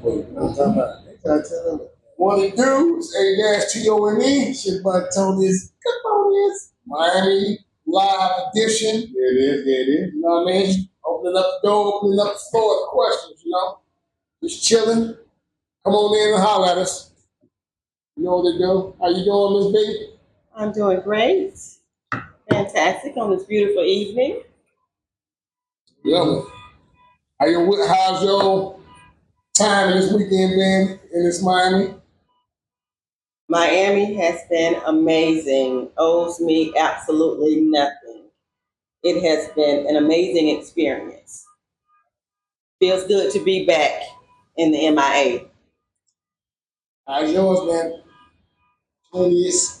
Wait, I'm talking about. They try to tell them. What it do is A-T-O-N-E. Shit, but Tony's Miami live edition. There it is. There it is. You know what I mean? Opening up the door, opening up the floor to questions. You know, just chilling. Come on in and holler at us. You know what they do? How you doing, Miss B? I'm doing great. Fantastic on this beautiful evening. Yeah. How's your time this weekend been in this Miami? Miami has been amazing. Owes me absolutely nothing. It has been an amazing experience. Feels good to be back in the MIA. How's yours, man? Caponius.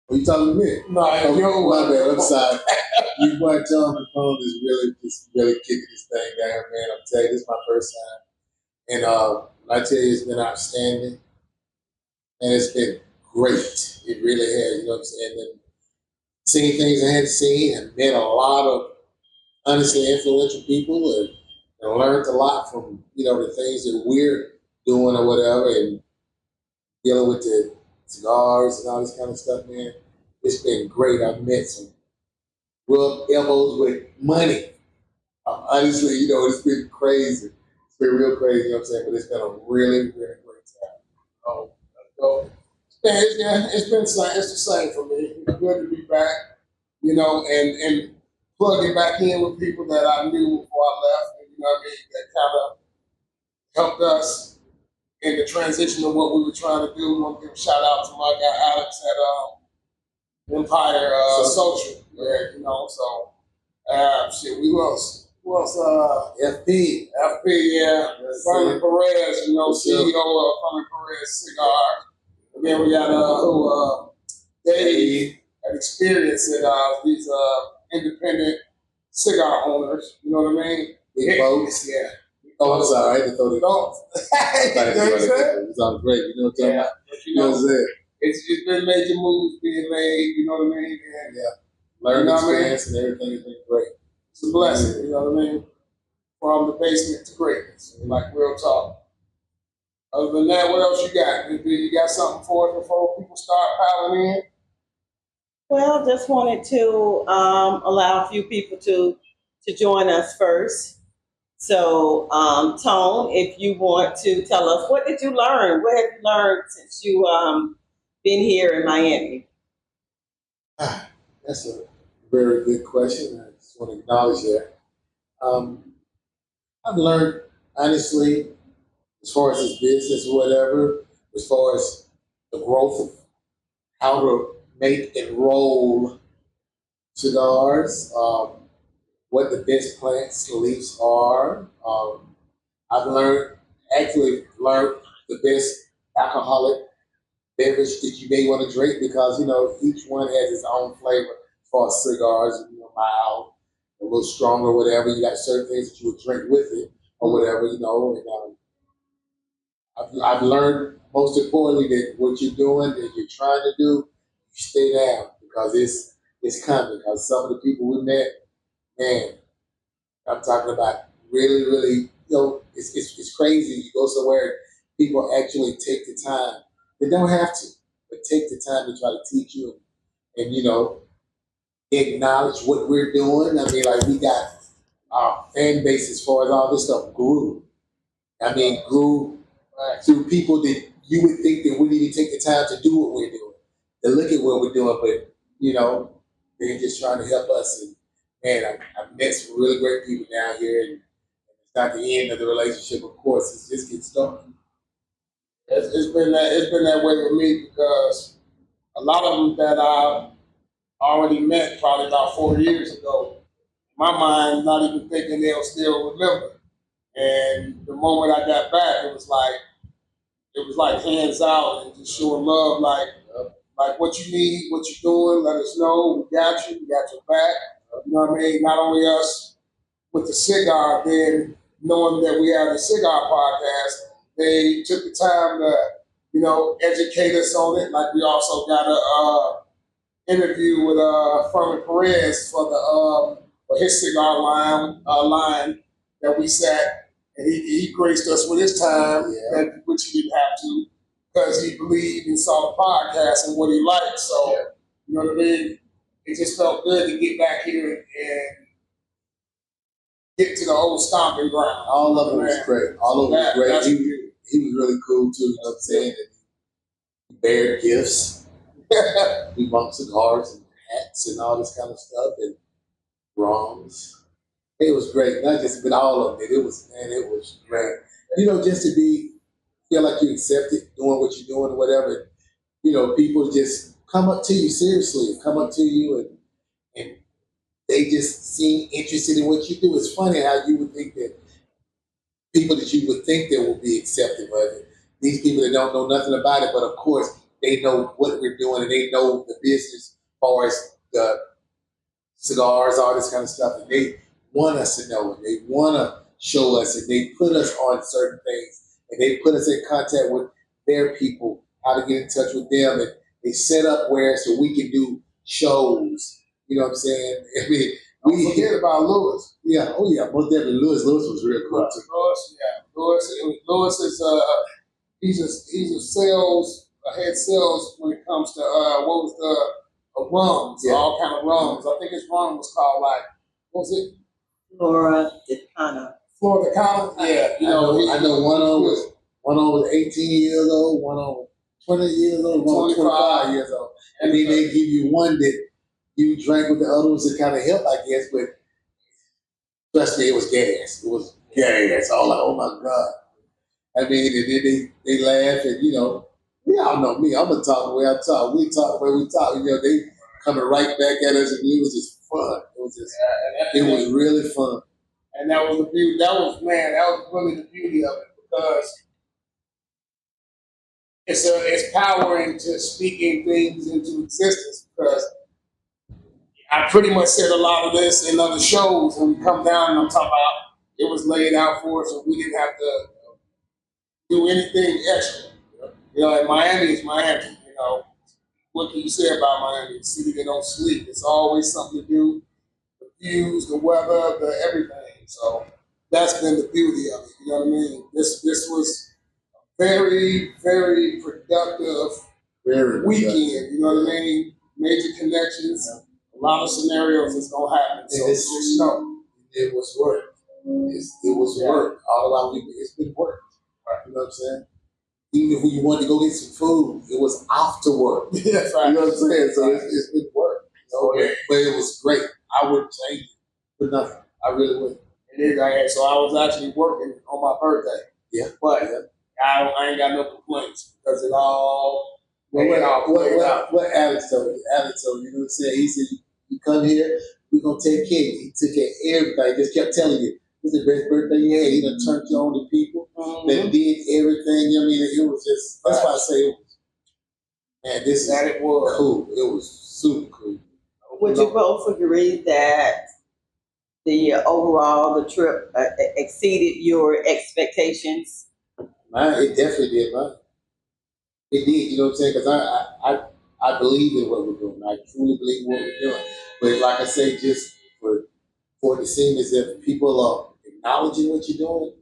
Are you talking to me? No, my bad. I'm sorry. You boy John Capone is really kicking this thing down, man. I'm telling you, this is my first time. And I tell you, it's been outstanding. And it's been great. It really has, you know what I'm saying? And seeing things I hadn't seen and met a lot of honestly influential people and learned a lot from, you know, the things that we're doing or whatever and dealing with the cigars and all this kind of stuff, man. It's been great. I've met some rub elbows with money. Honestly, you know, it's been crazy. It's been real crazy, you know what I'm saying? But it's been a really great time. So it's been it's the same for me. It's good to be back, you know, and plugging back in with people that I knew before I left, and, you know what I mean, that kind of helped us in the transition of what we were trying to do. I want to give a shout out to my guy Alex at Empire Social. Yeah, you know, so shit, who else? FP, yeah. Furman Perez, you know, CEO of Furman Perez Cigars. And then we got Dave at Experience at these independent cigar owners. You know what I mean? Big folks. Yeah. Oh, I'm sorry. I had to throw it off. It's all great. You know what I'm talking about? You know what I'm saying? It's been major moves being made. You know what I mean? And, learning experience and everything has been great. It's a blessing. You know what I mean? From the basement to greatness. Like real talk. Other than that, what else you got? You got something for us before people start piling in? Well, just wanted to allow a few people to join us first. So, Tone, if you want to tell us, what did you learn? What have you learned since you been here in Miami? That's a very good question. I just want to acknowledge that. I've learned, honestly, as far as this business or whatever, as far as the growth of how to make and roll cigars, what the best plants leaves are. I've actually learned the best alcoholic beverage that you may want to drink because, you know, each one has its own flavor as far as cigars, you know, mild, a little stronger, whatever. You got certain things that you would drink with it or whatever, you know. And I've learned most importantly that what you're doing, that you're trying to do, you stay down because it's coming. Because some of the people we met, man, I'm talking about really, really, you know, it's crazy. You go somewhere, people actually take the time. They don't have to, but take the time to try to teach you and you know, acknowledge what we're doing. I mean, like we got our fan base as far as all this stuff grew. I mean, grew through people that you would think that wouldn't even take the time to do what we're doing, to look at what we're doing, but you know, they're just trying to help us. And man, I've met some really great people down here, and it's not the end of the relationship, of course. It's just getting started. It's been that way with me because a lot of them that I already met probably about 4 years ago, my mind not even thinking they'll still remember. And the moment I got back, it was like hands out and just showing love, like what you need, what you're doing, let us know. We got your back. You know what I mean? Not only us with the cigar, then knowing that we have a cigar podcast, they took the time to, you know, educate us on it. Like we also got a interview with Furman Perez for his cigar line. that we sat, and he graced us with his time, which he didn't have to, because he believed and saw the podcast and what he liked. So, you know what I mean? It just felt good to get back here and get to the old stomping ground. All of it was great. All of it was great. He was really cool too, you know what I'm saying? And he bared gifts. We bought cigars and hats and all this kind of stuff and wrongs. It was great. Not just with all of it. It was great. You know, just to feel like you accepted doing what you're doing or whatever. You know, people just come up to you seriously, come up to you and they just seem interested in what you do. It's funny how you would think that people that you would think that will be accepting of it, these people that don't know nothing about it, but of course they know what we're doing and they know the business as far as the cigars, all this kind of stuff, and they want us to know and they want to show us and they put us on certain things and they put us in contact with their people, how to get in touch with them, and they set up where so we can do shows. You know what I'm saying? I mean, we forget about Lewis. Yeah, oh yeah, most definitely Lewis. Lewis was real cool too. Lewis is he's a head sales when it comes to what was the rums, all kind of rums. I think his rum was called what was it? Flora Decana. Flora Decana. Yeah, you know, I know one on was 18 years old, one on 20 years old, one on 25 years old, and then they give you one that you drank with the other ones to kind of help, I guess, but trust me, it was gas. It was gas. All like, oh my God. I mean, and then they laugh and, you know, y'all know me. I'm going to talk the way I talk. We talk the way we talk. You know, they coming right back at us and it was just fun. It was just, it was really fun. And that was the beauty. That was really the beauty of it because it's power into speaking things into existence because I pretty much said a lot of this in other shows when we come down and I'm talking about it was laid out for us and we didn't have to do anything extra. You know, and Miami is Miami, you know. What can you say about Miami? The city that don't sleep. It's always something to do. The views, the weather, the everything. So that's been the beauty of it. You know what I mean? This was very, very productive weekend. You know what I mean? Major connections. A lot of scenarios that's gonna happen. So it's just it was work. It was work. All of our people, it's been work. You know what I'm saying? Even if you wanted to go get some food, it was after work. That's right. You know what I'm saying? So it's been work. You know? But it was great. I wouldn't change it for nothing. I really wouldn't. So I was actually working on my birthday. Yeah. But I ain't got no complaints because it all played out. What Alex told you? Alex told you, you know what I'm saying? He said, you come here, we're going to take care of you. He took care of everybody. He just kept telling you, this is the best birthday you had. He done turned you on to people that did everything. You know what I mean? It was just, that's why I say it was, man, it was cool. It was super cool. Would you both agree that the overall, the trip exceeded your expectations? Mine, it definitely did, man. It did, you know what I'm saying? Because I believe in what we're doing. I truly believe in what we're doing. But like I say, just for it to seem as if people are acknowledging what you're doing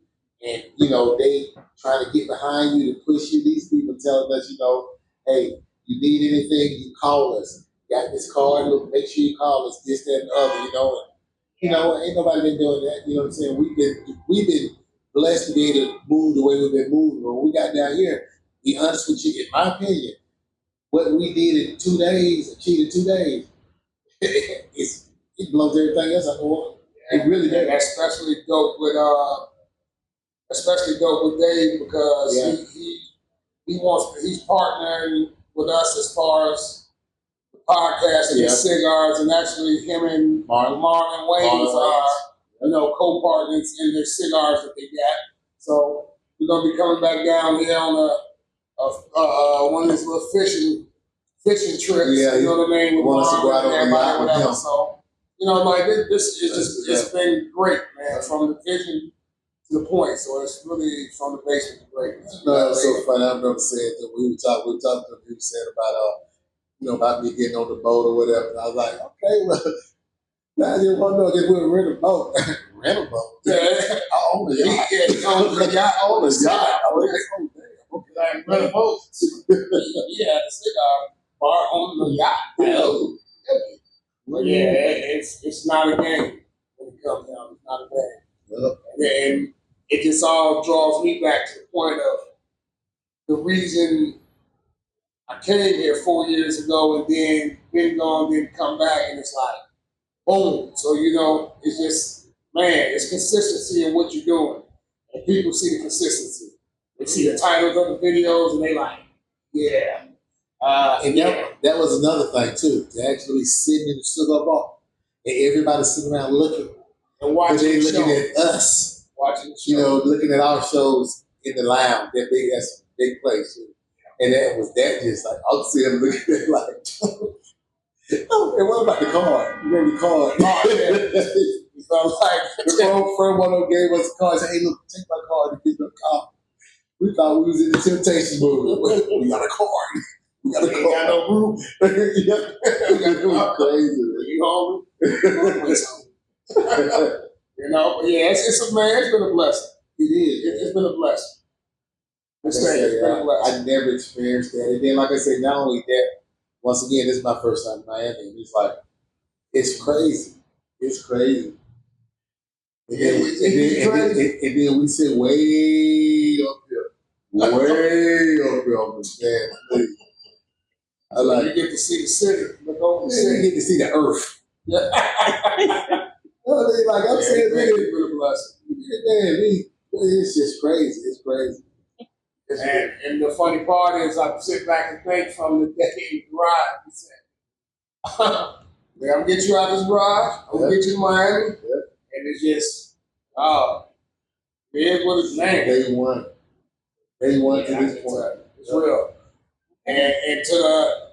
and, you know, they trying to get behind you to push you. These people telling us, you know, hey, you need anything, you call us. Got this card, look, make sure you call us, this, that, and the other, you know. And, you know, ain't nobody been doing that. You know what I'm saying? We've been blessed to be able to move the way we've been moving. When we got down here, be honest with you, in my opinion, what we did in 2 days, achieved in 2 days, it blows everything else out the water. It really does. Especially dope with Dave because he's partnering with us as far as the podcast and the cigars, and actually him and Marlon Wayans are co-partners in their cigars that they got. So we're gonna be coming back down here on one of these little fishing trips. Yeah, you know what I mean? With want us to go out on the yacht with him. So, you know, like this is just it's been great, man, from the vision to the point. So it's really from the basement to greatness. No, it's so funny. I remember saying that we were talking to him, he said about about me getting on the boat or whatever. And I was like, okay, well, I didn't want to know that we were in the boat. rent a boat. Yeah, I own a yacht. he owns a yacht. I own a yacht. Like rent a boat. Yeah, the cigar bar on the yacht. But yeah, it's not a game when it comes down. It's not a game. And it just all draws me back to the point of the reason I came here 4 years ago and then been gone, then come back, and it's like, boom. So, it's just, man, it's consistency in what you're doing. And people see the consistency. They see the titles of the videos and they like, yeah. And that was another thing too, to actually sit in the cigar bar and everybody sitting around looking. And watching they the looking show. at us. Watching the show. Looking at our shows in the lounge, that's a big place. And that just like, I'm sitting looking at it like, oh, and what about the card? You remember the card? Oh, yeah. So like, the friend one of them gave us a card, said, hey, look, take my card and give me a card. We thought we was in the Temptation movie. We got a card. We got a card. Got no room. It was crazy. You hungry? But yeah, it's been a blessing. It is. It's been a blessing. It's been a blessing. I never experienced that. And then, like I said, not only that, once again, this is my first time in Miami. And it's like, it's crazy. It's crazy. And then we sit way up here. Way up here on the stand. I like you get to see the city. Look over the city. You get to see the earth. Yeah. Like I'm saying, it's been a blessing. Man, it's just crazy. It's crazy. And the funny part is, I sit back and think from the day in the garage. He said, I'm gonna get you out of this garage. I'm gonna get you to Miami. And it's just, it is what it's named. Day one to this point. It's real. And to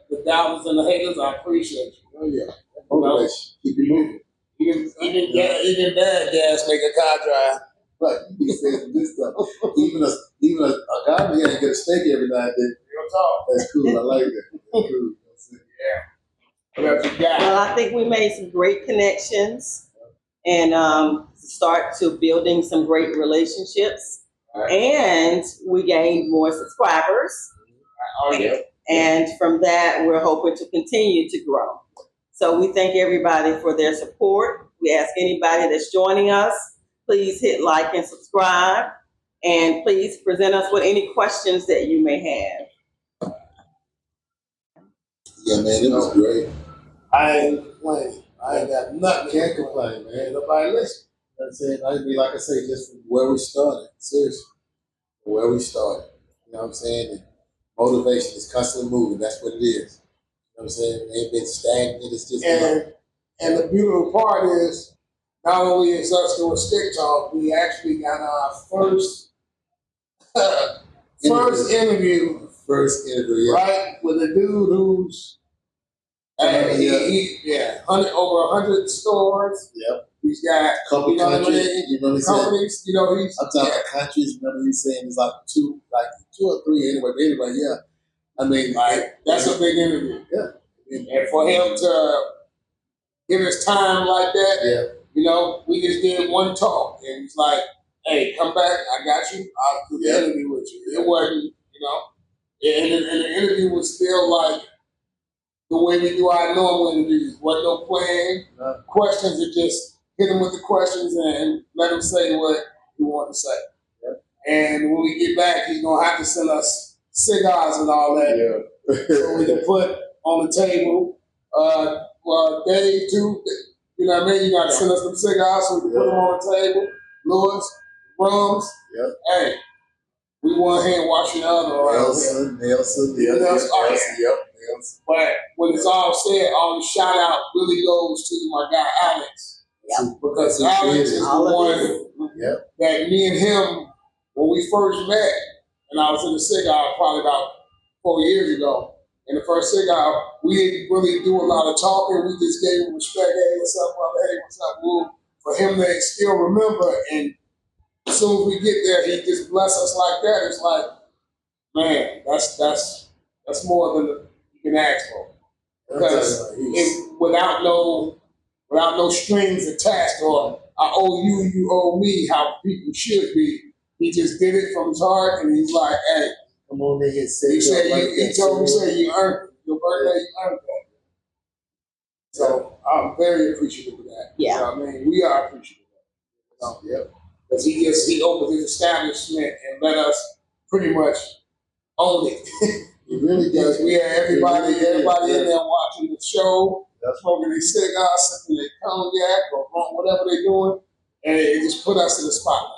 the doubters and the haters, I appreciate you. Oh yeah. Keep it moving. Even bad gas make a car drive. Right, you be saying this stuff. Even a guy here can get a steak every night. Real talk. That's cool. I like that. That's cool. Yeah. What else you got? Well, I think we made some great connections and start to building some great relationships. Right. And we gained more subscribers. Oh, yeah. And from that, we're hoping to continue to grow. So we thank everybody for their support. We ask anybody that's joining us, please hit like and subscribe. And please present us with any questions that you may have. Yeah, man, it was great. I ain't complaining. I ain't got nothing. Can't complain, man. Nobody listen. That's it. Like I say, just from where we started. Seriously. From where we started. You know what I'm saying? And motivation is constantly moving. That's what it is. You know what I'm saying? It ain't been stagnant. It's just and the beautiful part is, not only is us doing Stick Talk, we actually got our first interview. First interview, yeah. Right? With a dude who's over 100 stores. Yep. He's got a couple countries. You know what he's companies, saying? I'm talking about countries. Remember he's saying it's like two or three anyway, yeah. I mean, that's a big interview. Yeah. And for him to give his time like that, we just did one talk, and he's like, "Hey, come back. I got you. I'll do the interview with you." It wasn't, and the interview was still like the way we do our normal interviews. Wasn't no plan, questions. It just hit him with the questions and let him say what he wanted to say. Yeah. And when we get back, he's gonna have to send us cigars and all that, so we can put on the table. Dave too. You know what I mean? You got to send us some cigars so we can put them on the table. Lewis, Rums. Yep. Hey, we one hand washing the other around here. Nelson. Nelson. But when it's all said, all the shout out really goes to my guy Alex. Yep. Because Alex is the one that me and him, when we first met, and I was in the cigar probably about 4 years ago. And the first cigar, we didn't really do a lot of talking. We just gave him respect. Hey, what's up, brother? Hey, what's up, Woo? For him to still remember. And as soon as we get there, he just bless us like that. It's like, man, that's more than you can ask for. Because without no strings attached or I owe you, you owe me, how people should be. He just did it from his heart, and he's like, hey, Come on in here, say he said, like he told me, say you earned it. Your birthday, you earned that. So I'm very appreciative of that. Yeah. You know what I mean? We are appreciative of that. Yep. Because he opened his establishment and let us pretty much own it. He really does. We had everybody He really did. in there watching the show, smoking their cigars, sipping their cognac, or whatever they're doing, and it just put us in the spotlight.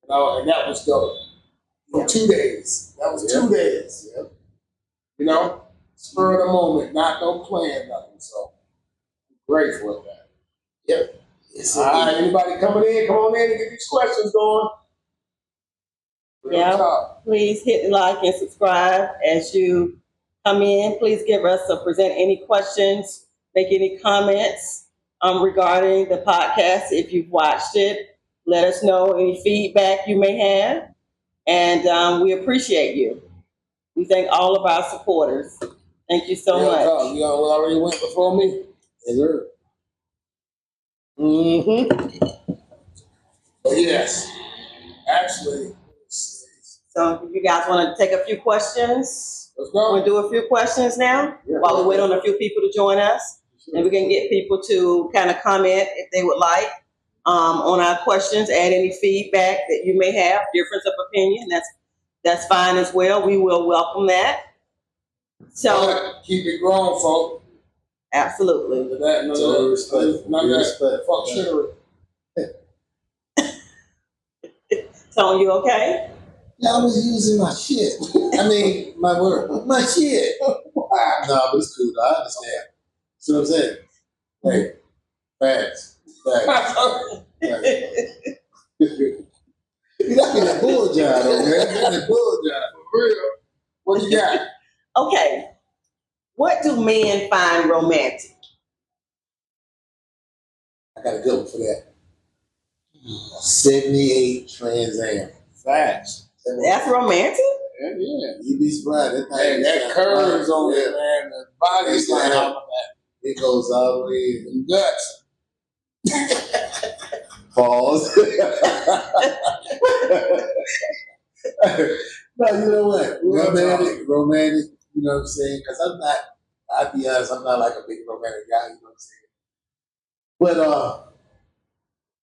You know, and that was dope. For 2 days. That was 2 days. Yep. You know, spur of the moment, not no plan, nothing. So I'm grateful for that. Yep. Yes, all right, anybody coming in, come on in and get these questions going. Yeah. Please hit the like and subscribe as you come in. Please give us or present any questions, make any comments regarding the podcast. If you've watched it, let us know any feedback you may have. And we appreciate you. We thank all of our supporters. Thank you so much. You already went before me? Yes, sir. Mm-hmm. Yes. Actually. So if you guys want to take a few questions, let's go. We'll do a few questions now while we wait on a few people to join us. And we can get people to kind of comment if they would like on our questions, add any feedback that you may have, difference of opinion. That's fine as well. We will welcome that. So keep it growing, folks. Absolutely. No respect. Fuck shittery. Tone, you okay? Yeah, I was using my shit. I mean, my word. My shit. No, but it's cool. I understand. See what I'm saying? Hey, facts. You got me that bull job, though, man. You got that bull job. For real. What you got? Okay. What do men find romantic? I got a good one for that. 78 Trans Am. Facts. That's romantic? Yeah. You'd be surprised. That curves on it, man. The body's like, it goes all the way in guts. Pause. No, you know what? Romantic, you know what I'm saying? Because I'll be honest, I'm not like a big romantic guy, you know what I'm saying? But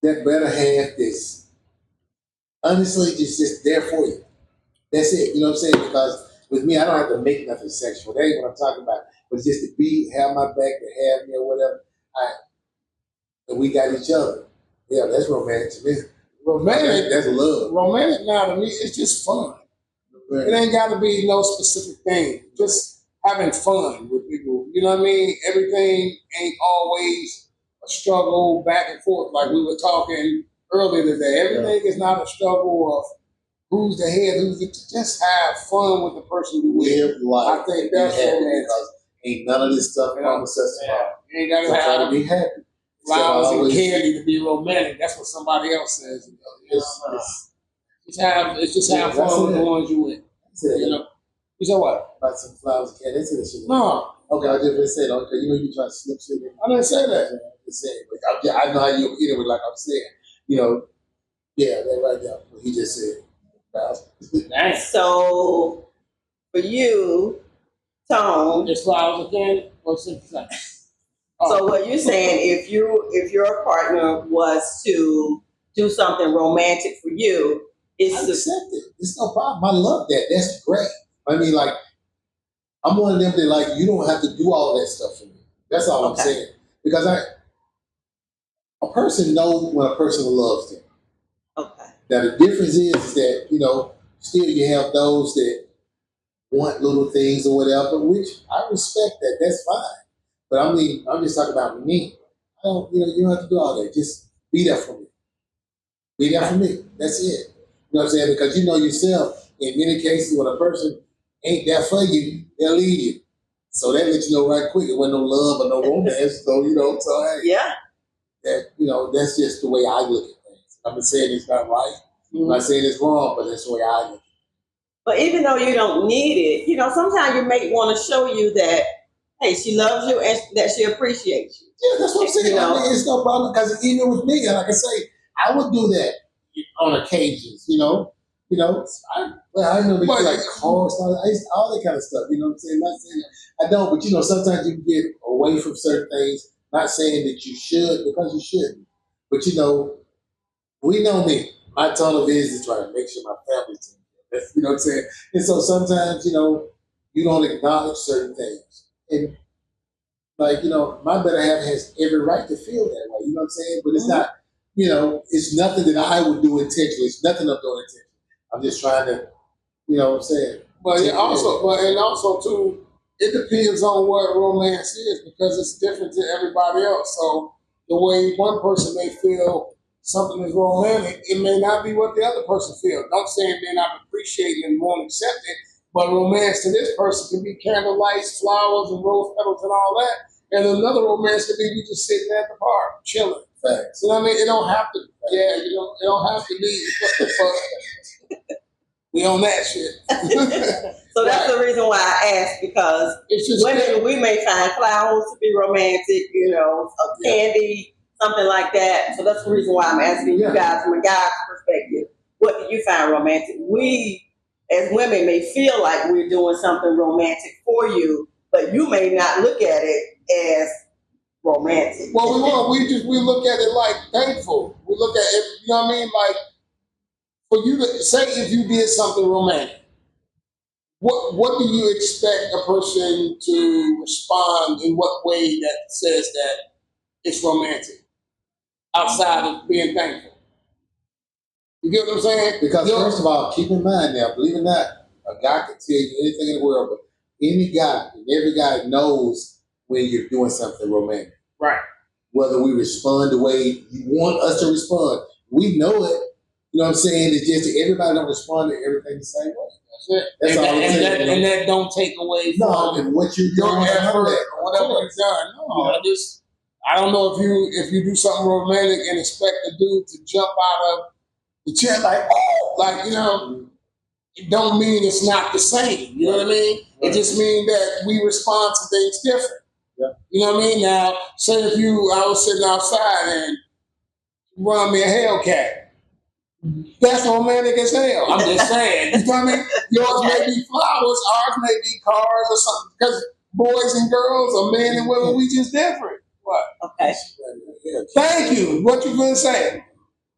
that better half is honestly just there for you. That's it, you know what I'm saying? Because with me, I don't have to make nothing sexual. That ain't what I'm talking about. But it's just to have my back, to have me or whatever. And we got each other. Yeah, that's romantic to me. Romantic, that's love. Romantic now to me, it's just fun. Right. It ain't got to be no specific thing. Just having fun with people. You know what I mean? Everything ain't always a struggle back and forth like we were talking earlier today. Everything is not a struggle of who's the head, just have fun with the person you with. I think that's romantic. Ain't none of this stuff promised us tomorrow. You ain't got to have to be happy. Flowers and candy to be romantic. That's what somebody else says. Just have fun with the ones you with. You know. You said what? About some flowers and candy. That's it. Shit. No. Okay, I just said. Okay, you know you trying to slip shit in. I didn't say that. I'm just saying. But I know how you hit it with like I'm saying. You know. Yeah, that right there. What he just said. Nice. So for you, Tone, just flowers and candy. What's it? So what you're saying, if your partner was to do something romantic for you, it's accept it. It's no problem. I love that. That's great. I mean, like, I'm one of them that like you don't have to do all that stuff for me. That's all I'm saying. Because a person knows when a person loves them. Okay. Now the difference is that, you know, still you have those that want little things or whatever, which I respect that. That's fine. But I mean, I'm just talking about me. You don't have to do all that. Just be there for me. Be there for me. That's it. You know what I'm saying? Because you know yourself, in many cases, when a person ain't there for you, they'll leave you. So that lets you know right quick. It wasn't no love or no romance. So, you know, hey. Yeah. That's just the way I look at things. I'm not saying it's not right. I'm not saying it's wrong, but that's the way I look at it. But even though you don't need it, you know, sometimes you may want to show you that, hey, she loves you and that she appreciates you. Yeah, that's what I'm saying. You know? I mean, it's no problem because even with me, like I say, I would do that on occasions. I remember like cars, all that kind of stuff. You know what I'm saying? Not saying I don't, but sometimes you can get away from certain things. Not saying that you should because you shouldn't, but we know me. My tunnel vision is trying to make sure my family's taken care of. You know what I'm saying? And so sometimes you don't acknowledge certain things, and like, my better half has every right to feel that way. You know what I'm saying? But it's not, it's nothing that I would do intentionally. It's nothing I'm doing intentionally. I'm just trying to, you know what I'm saying? But also too, it depends on what romance is because it's different to everybody else. So the way one person may feel something is romantic, it may not be what the other person feels. Don't say it may not appreciate it and won't accept it, but romance to this person can be candlelights, flowers, and rose petals and all that. And another romance could be you just sitting at the park, chilling. Facts. You know what I mean? It don't have to. Yeah, it don't have to be. We on that shit. So that's the reason why I asked, because women, we may find flowers to be romantic, candy, something like that. So that's the reason why I'm asking you guys from a guy's perspective, what do you find romantic? We, as women, may feel like we're doing something romantic for you, but you may not look at it as romantic. Well, we look at it like thankful. We look at it, you know what I mean? Like, for you to say if you did something romantic, what do you expect a person to respond in what way that says that it's romantic outside of being thankful? You get what I'm saying? Because first of all, keep in mind now, believe it or not, a guy can tell you anything in the world, but any guy and every guy knows when you're doing something romantic. Right. Whether we respond the way you want us to respond, we know it. You know what I'm saying? It's just that everybody don't respond to everything the same way. That's it. That's all I'm saying. And that don't take away from what you're your doing effort or whatever you've done. No, I don't know if you do something romantic and expect a dude to jump out of the chair like, it don't mean it's not the same. You know what I mean? Right. It just means that we respond to things different. Yeah. You know what I mean? Now, say if I was sitting outside and you run me a Hellcat. That's romantic as hell. I'm just saying. You know what I mean? Yours may be flowers, ours may be cars or something. Because boys and girls or men and women, we just different. What? Okay. Thank you. What you been saying?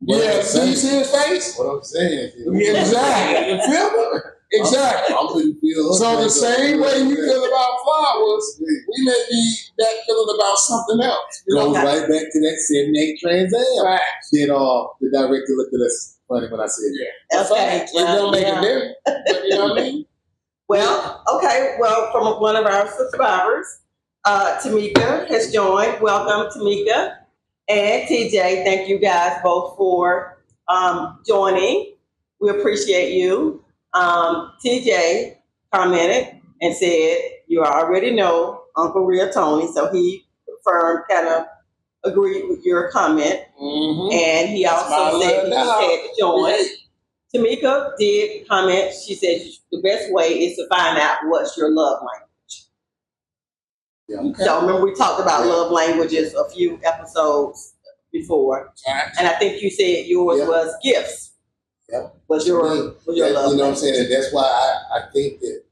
Do you see his face? What I'm saying. Yeah, exactly. You feel me? Exactly. So the same way you feel about flowers, we may be that feeling about something else. Goes right back to that 78 Trans Am. Right. Then the director looked at us funny when I said that. Okay. It don't make a difference. But you know what I mean? Well, okay. Well, from one of our subscribers, Tamika has joined. Welcome, Tamika. And TJ, thank you guys both for joining. We appreciate you. TJ commented and said, you already know Uncle Real Tony, so he confirmed, kind of agreed with your comment. Mm-hmm. And he also said he had to join. Tamika did comment. She said the best way is to find out what's your love language. Yeah. Okay. So remember we talked about love languages a few episodes before, and I think you said yours was gifts. Yeah. Was your love language. You know what I'm saying? That's why I think that,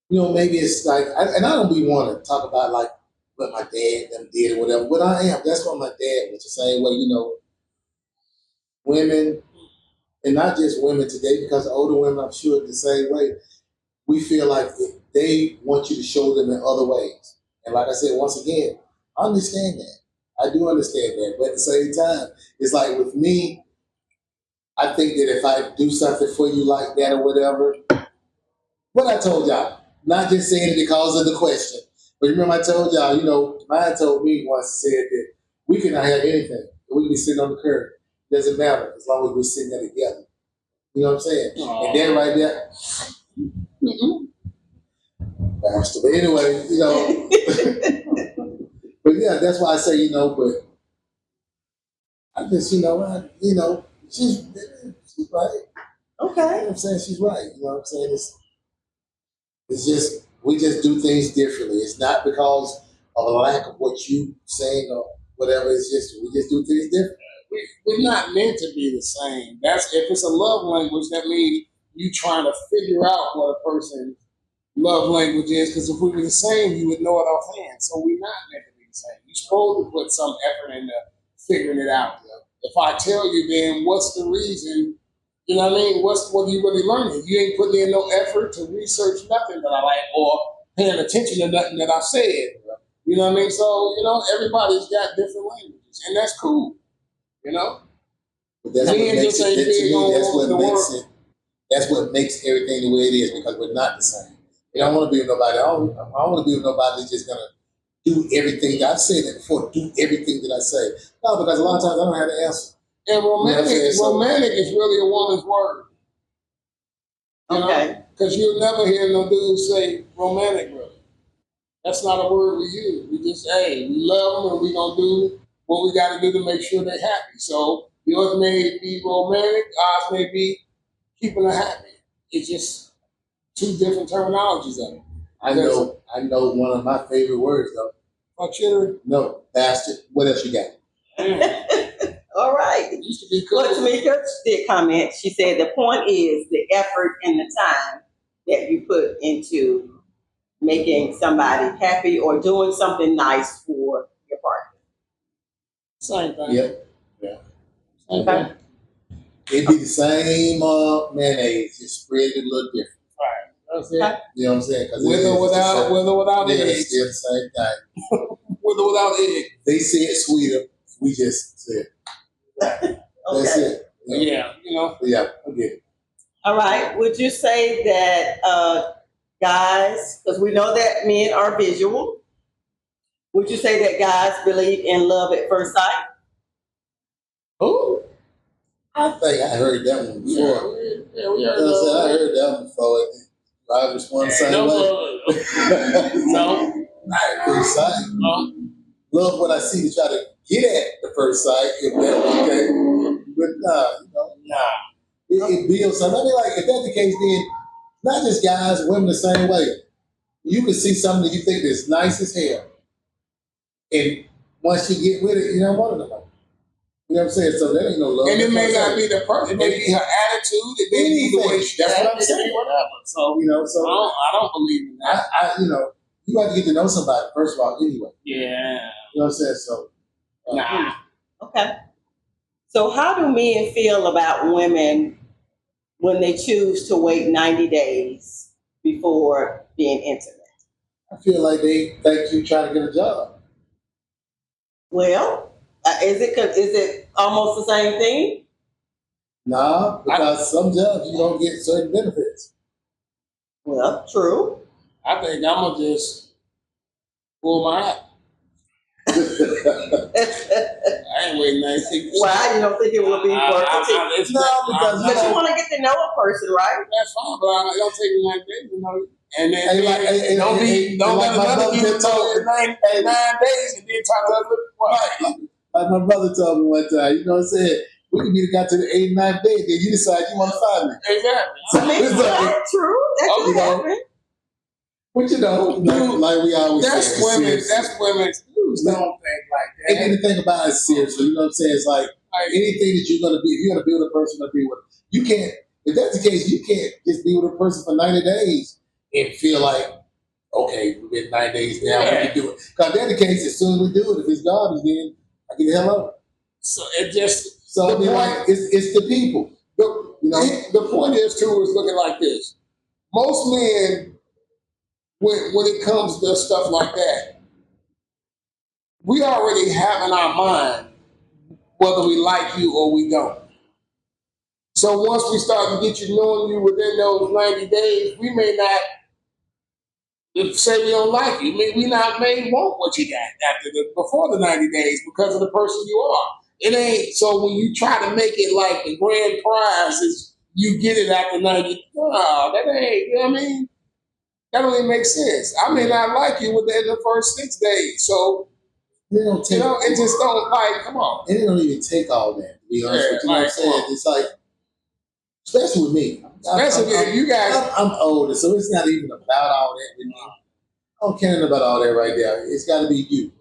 maybe it's like, and I don't be want to talk about like what my dad them did or whatever, but I am. That's what my dad was the same way, women, and not just women today, because older women, I'm sure, the same way. We feel like they want you to show them in other ways. And like I said, once again, I understand that. I do understand that. But at the same time, it's like with me, I think that if I do something for you like that or whatever, what I told y'all, not just saying it because of the question, but remember I told y'all, mine told me once, said that we cannot have anything. We can be sitting on the curb. Doesn't matter as long as we're sitting there together. You know what I'm saying? Aww. And then right there, bastard. But anyway, but yeah, that's why I say, but I just, she's right. Okay. You know what I'm saying? She's right. You know what I'm saying? It's just, We just do things differently. It's not because of a lack of what you saying or whatever. It's just we just do things different. We're not meant to be the same. That's if it's a love language, that means you trying to figure out what a person's love language is. Because if we were the same, you would know it offhand. So we're not meant to be the same. You're supposed to put some effort into figuring it out. If I tell you, then what's the reason? You know what I mean? What are you really learning? You ain't putting in no effort to research nothing that I like or paying attention to nothing that I said. You know what I mean? So, everybody's got different languages, and that's cool. But that's what Me and makes just ain't it. To big me, on that's what the makes world. it. That's what makes everything the way it is because we're not the same. We don't want to be with nobody. I don't want to be with nobody that's just gonna do everything. I've said that before. Do everything that I say. No, because a lot of times I don't have the answer. And romantic is really a woman's word. Okay. Because you'll never hear no dude say romantic, really. That's not a word we use. We just say, we love them and we gonna do what we got to do to make sure they're happy. So yours may be romantic, ours may be keeping her happy. It's just two different terminologies of it. I know one of my favorite words though. Fuck shit. No, bastard. What else you got? All right. It used to be cool. Well, Tamika did comment. She said the point is the effort and the time that you put into making somebody happy or doing something nice for your partner. Same thing. Yep. Yeah. Same Okay. thing. It'd be the same mayonnaise, just spread it a little different. Right. That's it. Okay. You know what I'm saying? With or without it's eggs. still the same thing. With or without eggs. They say it sweeter. We just said that's Okay. it. Yeah. Yeah, I get it. All right. Would you say that guys, because we know that men are visual, would you say that guys believe in love at first sight? Oh, I think I heard that one before. Yeah, we You heard know what I'm saying? I that. heard that one before. I respond the same No, way. no. Not at first sight. No. Love what I see to try to get at the first sight, if that's okay. But it builds something. I mean, like, if that's the case, then not just guys, women the same way. You can see something that you think is nice as hell. And once you get with it, you don't want it no more. You know what I'm saying? So that ain't no love. And it may not be the person. It may be her attitude. It may be the way she That's what I'm acts, saying. whatever. So, I don't believe in that. You have to get to know somebody, first of all, anyway. Yeah. You know what I'm saying? So, Nah. Okay. So how do men feel about women when they choose to wait 90 days before being intimate? I feel like they think you trying to get a job. Well, is it almost the same thing? Nah, because some jobs you don't get certain benefits. Well, true. I think I'm going to just pull my hat. I ain't waiting 96. Why? You don't think it would be worth it? But you want to get to know a person, right? That's fine, but I don't take it like that, And then don't let my another brother people told know in 9 days and then try to look right. Like my brother told me one time, you know what I'm saying? We could be got to the 89th day, then you decide you want to find me. Exactly. I mean, that's true. That could happen. But like we always say, that's women don't think like that. And anything about it seriously, you know what I'm saying? It's like anything that you're gonna be, if you're gonna be with a person, to be with them. You can't. If that's the case, you can't just be with a person for 90 days and feel like, okay, we've been 9 days now, we can do it. Because if that's the case, as soon as we do it, if it's garbage, then I get the hell up. So it just So I mean, like, it's the people. The point is too is looking like this. Most men, when it comes to stuff like that, we already have in our mind whether we like you or we don't. So once we start to get you knowing you within those 90 days, we may not say we don't like you. We may want what you got before the 90 days because of the person you are. It ain't so when you try to make it like the grand prize is you get it after 90. No, that ain't, you know what I mean? That don't even make sense. I may not like you within the first 6 days. So it just don't come on. And it don't even take all that, to be honest with you. Know what I'm saying? It's like especially with me. Especially if you guys. I'm older, so it's not even about all that with me. I don't care about all that right there. It's got to be you.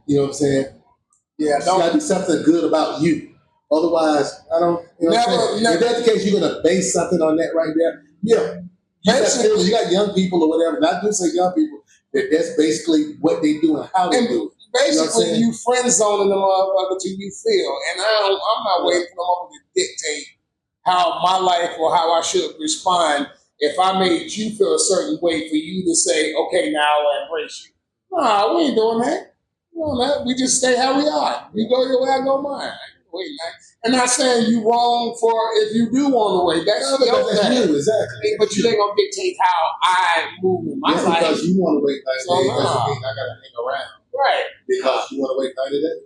You know what I'm saying? Yeah, It's got to be something good about you. Otherwise, I don't. You know what I'm saying? If that's the case, you're gonna base something on that right there. Yeah. You got young people or whatever. Not just say young people. That's basically what they do and how they do it. Basically, you friend zoning the motherfucker till you feel. And I'm not waiting for the motherfucker to dictate how my life or how I should respond. If I made you feel a certain way, for you to say, okay, now I'll embrace you. Nah, we ain't doing that. We just stay how we are. You go your way, I go mine. Wait, man. I'm not saying you wrong for if you do want to wait. That's your thing. Exactly. But you ain't gonna dictate how I move in my life. Because you want to wait 90 days doesn't mean I gotta hang around. Right. Because you want to wait 90 days.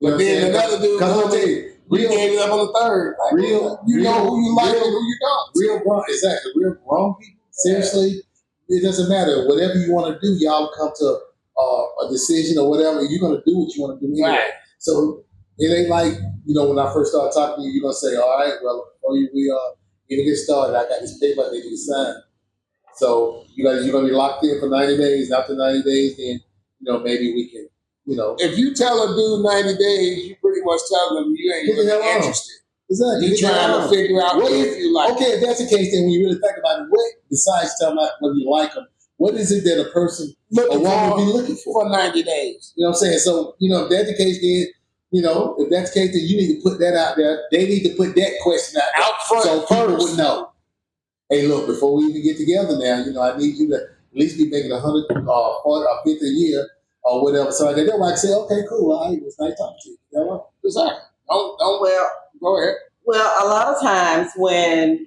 But then another dude, because I'll tell you, we gave it up on the third. Like, you know who you like and who you don't. Real grown, exactly. Real grown people. Seriously, it doesn't matter. Whatever you want to do, y'all come to a decision or whatever. You're gonna do what you want to do anyway. Right. So it ain't like, when I first start talking to you, you're gonna say, all right, well, before we even get started, I got this paper I need you to sign. So you're gonna be locked in for 90 days. After 90 days, then maybe we can. If you tell a dude 90 days, you pretty much tell them you ain't really interested. Exactly. You're trying to figure out what if you like. Okay, if that's the case, then when you really think about it, what besides telling them whether you like them, what is it that a person, a woman, would be looking for 90 days? You know what I'm saying? So if that's the case, then if that's the case, then you need to put that out there. They need to put that question out front, so people would know. Hey, look, before we even get together now, I need you to at least be making 100 or 50 a year. Or whatever, so they're like, say, okay, cool, all right, it was nice talking to you. Exactly. Don't. Well, go ahead. Well, a lot of times when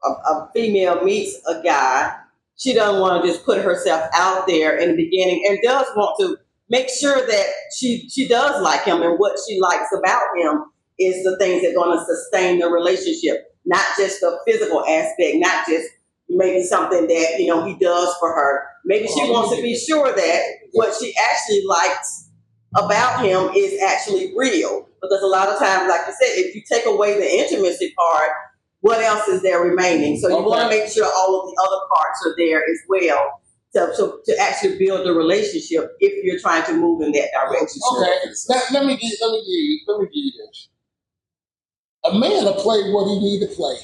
a female meets a guy, she doesn't want to just put herself out there in the beginning, and does want to make sure that she does like him, and what she likes about him is the things that are going to sustain the relationship, not just the physical aspect, not just maybe something that he does for her. Maybe she wants to be sure that what she actually likes about him is actually real. Because a lot of times, like you said, if you take away the intimacy part, what else is there remaining? So you want to make sure all of the other parts are there as well to actually build a relationship if you're trying to move in that direction. Okay, let me give you this. A man will play what he need to play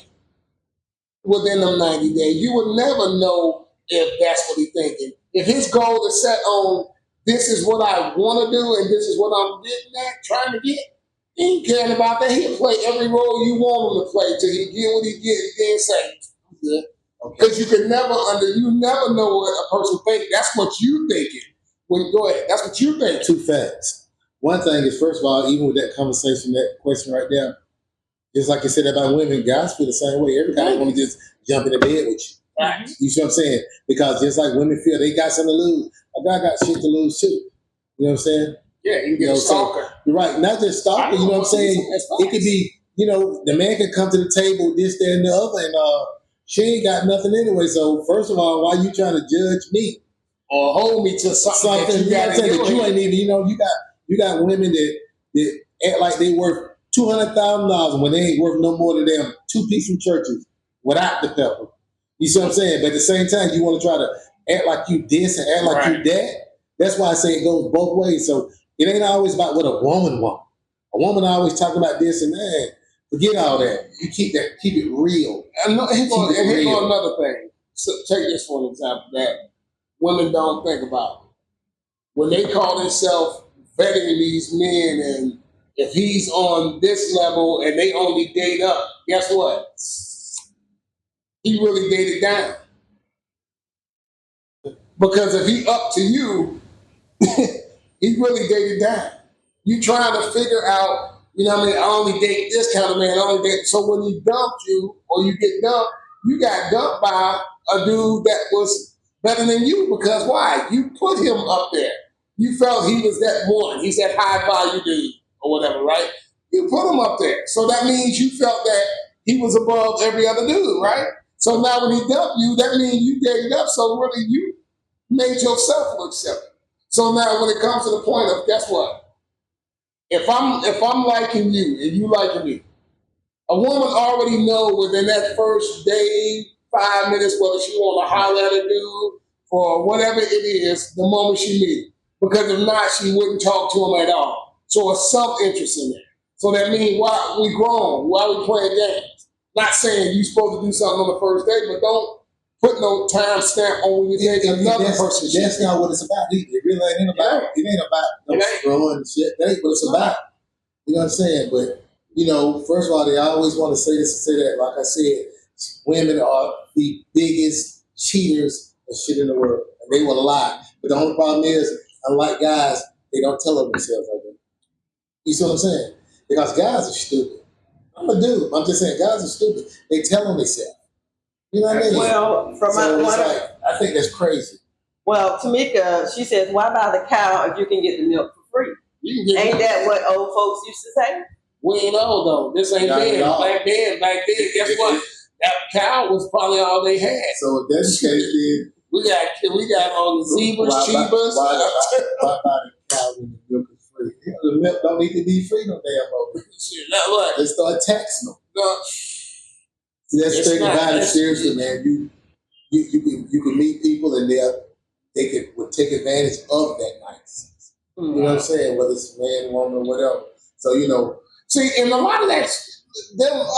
within them 90 days. You would never know if that's what he's thinking. If his goal is set on this is what I want to do and this is what I'm getting at, trying to get, he ain't caring about that. He'll play every role you want him to play till he get what he get and then say, because you never know what a person thinks. That's what you thinking. Go ahead. That's what you think. Two facts. One thing is, first of all, even with that conversation, that question right there, just like you said about women, guys feel the same way. Everybody want to just jump in the bed with you. Right. You see what I'm saying? Because just like women feel they got something to lose, a guy got shit to lose too. You know what I'm saying? Yeah, you get a stalker. So, you're right. Not just stalker, you know what I'm saying? It could be, the man can come to the table, this, that, and the other, and she ain't got nothing anyway. So first of all, why you trying to judge me? Or hold me to something that you got that you ain't even, you got women that act like they worth $200,000 when they ain't worth no more than them 2 piece from churches without the pepper. You see what I'm saying? But at the same time, you want to try to act like you this and act like you that. That's why I say it goes both ways. So it ain't always about what a woman wants. A woman always talking about this and that. Forget all that. You keep it real. And here's another thing. So take this for an example that women don't think about. When they call themselves vetting these men, and if he's on this level and they only date up, guess what? He really dated down. Because if he up to you, he really dated down. You trying to figure out, I only date this kind of man. So when he dumped you or you get dumped, you got dumped by a dude that was better than you. Because why? You put him up there. You felt he was that one. He's that high value dude or whatever, right? You put him up there. So that means you felt that he was above every other dude, right? So now when he dumped you, that means you dated up. So really you made yourself look silly. So now when it comes to the point of, guess what? If I'm liking you and you liking me, A woman already know within that first day, 5 minutes, whether she want to holler at a dude for whatever it is, the moment she meet. Because if not, she wouldn't talk to him at all. So it's self-interest in there. So that means why we grown, why we playing games. Not saying you supposed to do something on the first day, but don't put no time stamp on when you think another person. That's not what it's about. It really ain't about. It ain't about no scrolling and shit. That ain't what it's about. You know what I'm saying? But you know, first of all, they always want to say this and say that. Like I said, women are the biggest cheaters and shit in the world, and they will lie. But the only problem is, unlike guys, they don't tell them themselves like that. You see what I'm saying? Because guys are stupid. I'm a dude. I'm just saying, guys are stupid. They tell them themselves. You know what I mean? Well, from So my it's like, I think that's crazy. well, Tamika, she says, "Why buy the cow if you can get the milk for free?" Ain't that what old folks used to say? We ain't old though. This ain't bad. Back then, guess what? That cow was probably all they had. So if that's the case, then we got all the zebras, chivas. Why buy the cow when the milk is free? You know, the milk don't need to be free no damn more. Shit, now what? Let's start taxing them. No. See, that's the thing about it. Seriously, man. You can meet people and they would take advantage of that nice. You know what I'm saying? Whether it's man, woman, or whatever. So you know. See, and a lot of that,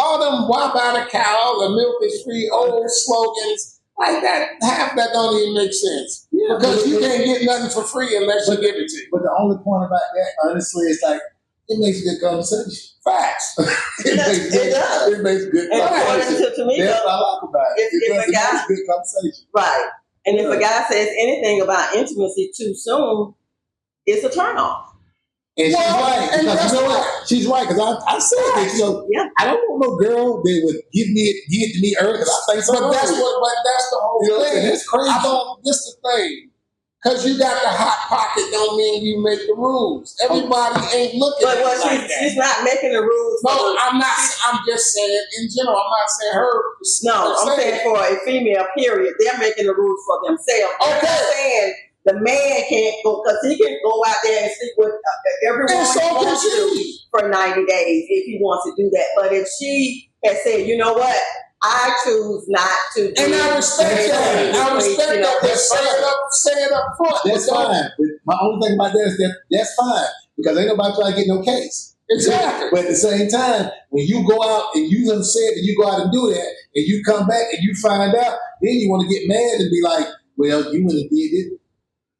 all them "why buy the cow," the milk is free, old slogans like that. Half that don't even make sense because you can't get nothing for free unless you give it to you. But the only point about that, honestly, is like it makes good conversation. Facts. It makes good And according conversation. to Tamika, That's what I like about it. if a guy, it makes good conversation. right, and if a guy says anything about intimacy too soon, it's a turnoff. And she's right. And Because you know what? She's right. Because I said that, you know, I don't want no girl that would give it to me early because I think so. But that's the whole thing. That's crazy. This the thing. Because you got the hot pocket don't mean you make the rules. Everybody ain't looking at it like that. She's not making the rules. No, I'm not. I'm just saying in general. I'm not saying her. No, I'm saying for a female, period. They're making the rules for themselves. Okay. I'm not saying the man can't go because he can go out there and sleep with everyone he wants to for 90 days if he wants to do that. But if she has said, you know what, I choose not to do and I respect that. I respect that. Say it up front. That's fine. But my only thing about that is that's fine because ain't nobody trying to get no case. Exactly. But at the same time, when you go out and you done said that you go out and do that, and you come back and you find out, then you want to get mad and be like, "Well, you wouldn't have did it."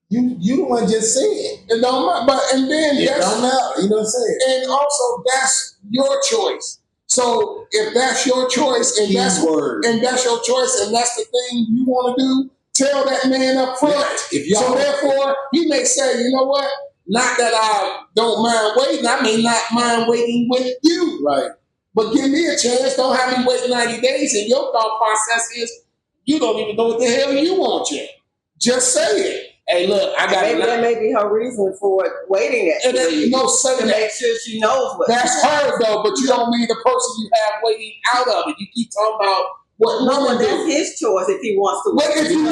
You the one just said it. It don't matter. But and then it don't matter. You know what I'm saying? And also that's your choice. So if that's your choice and that's your choice and that's the thing you want to do, tell that man up front. So therefore, he may say, you know what? Not that I don't mind waiting. I may not mind waiting with you. Right. But give me a chance. Don't have me wait 90 days. And your thought process is you don't even know what the hell you want yet. Just say it. Hey, look, I got it. That may be her reason for waiting that period. To make sure she knows what. That's her though, but you don't mean the person you have waiting out of it. You keep talking about what women do. That's his choice if he wants to. But if you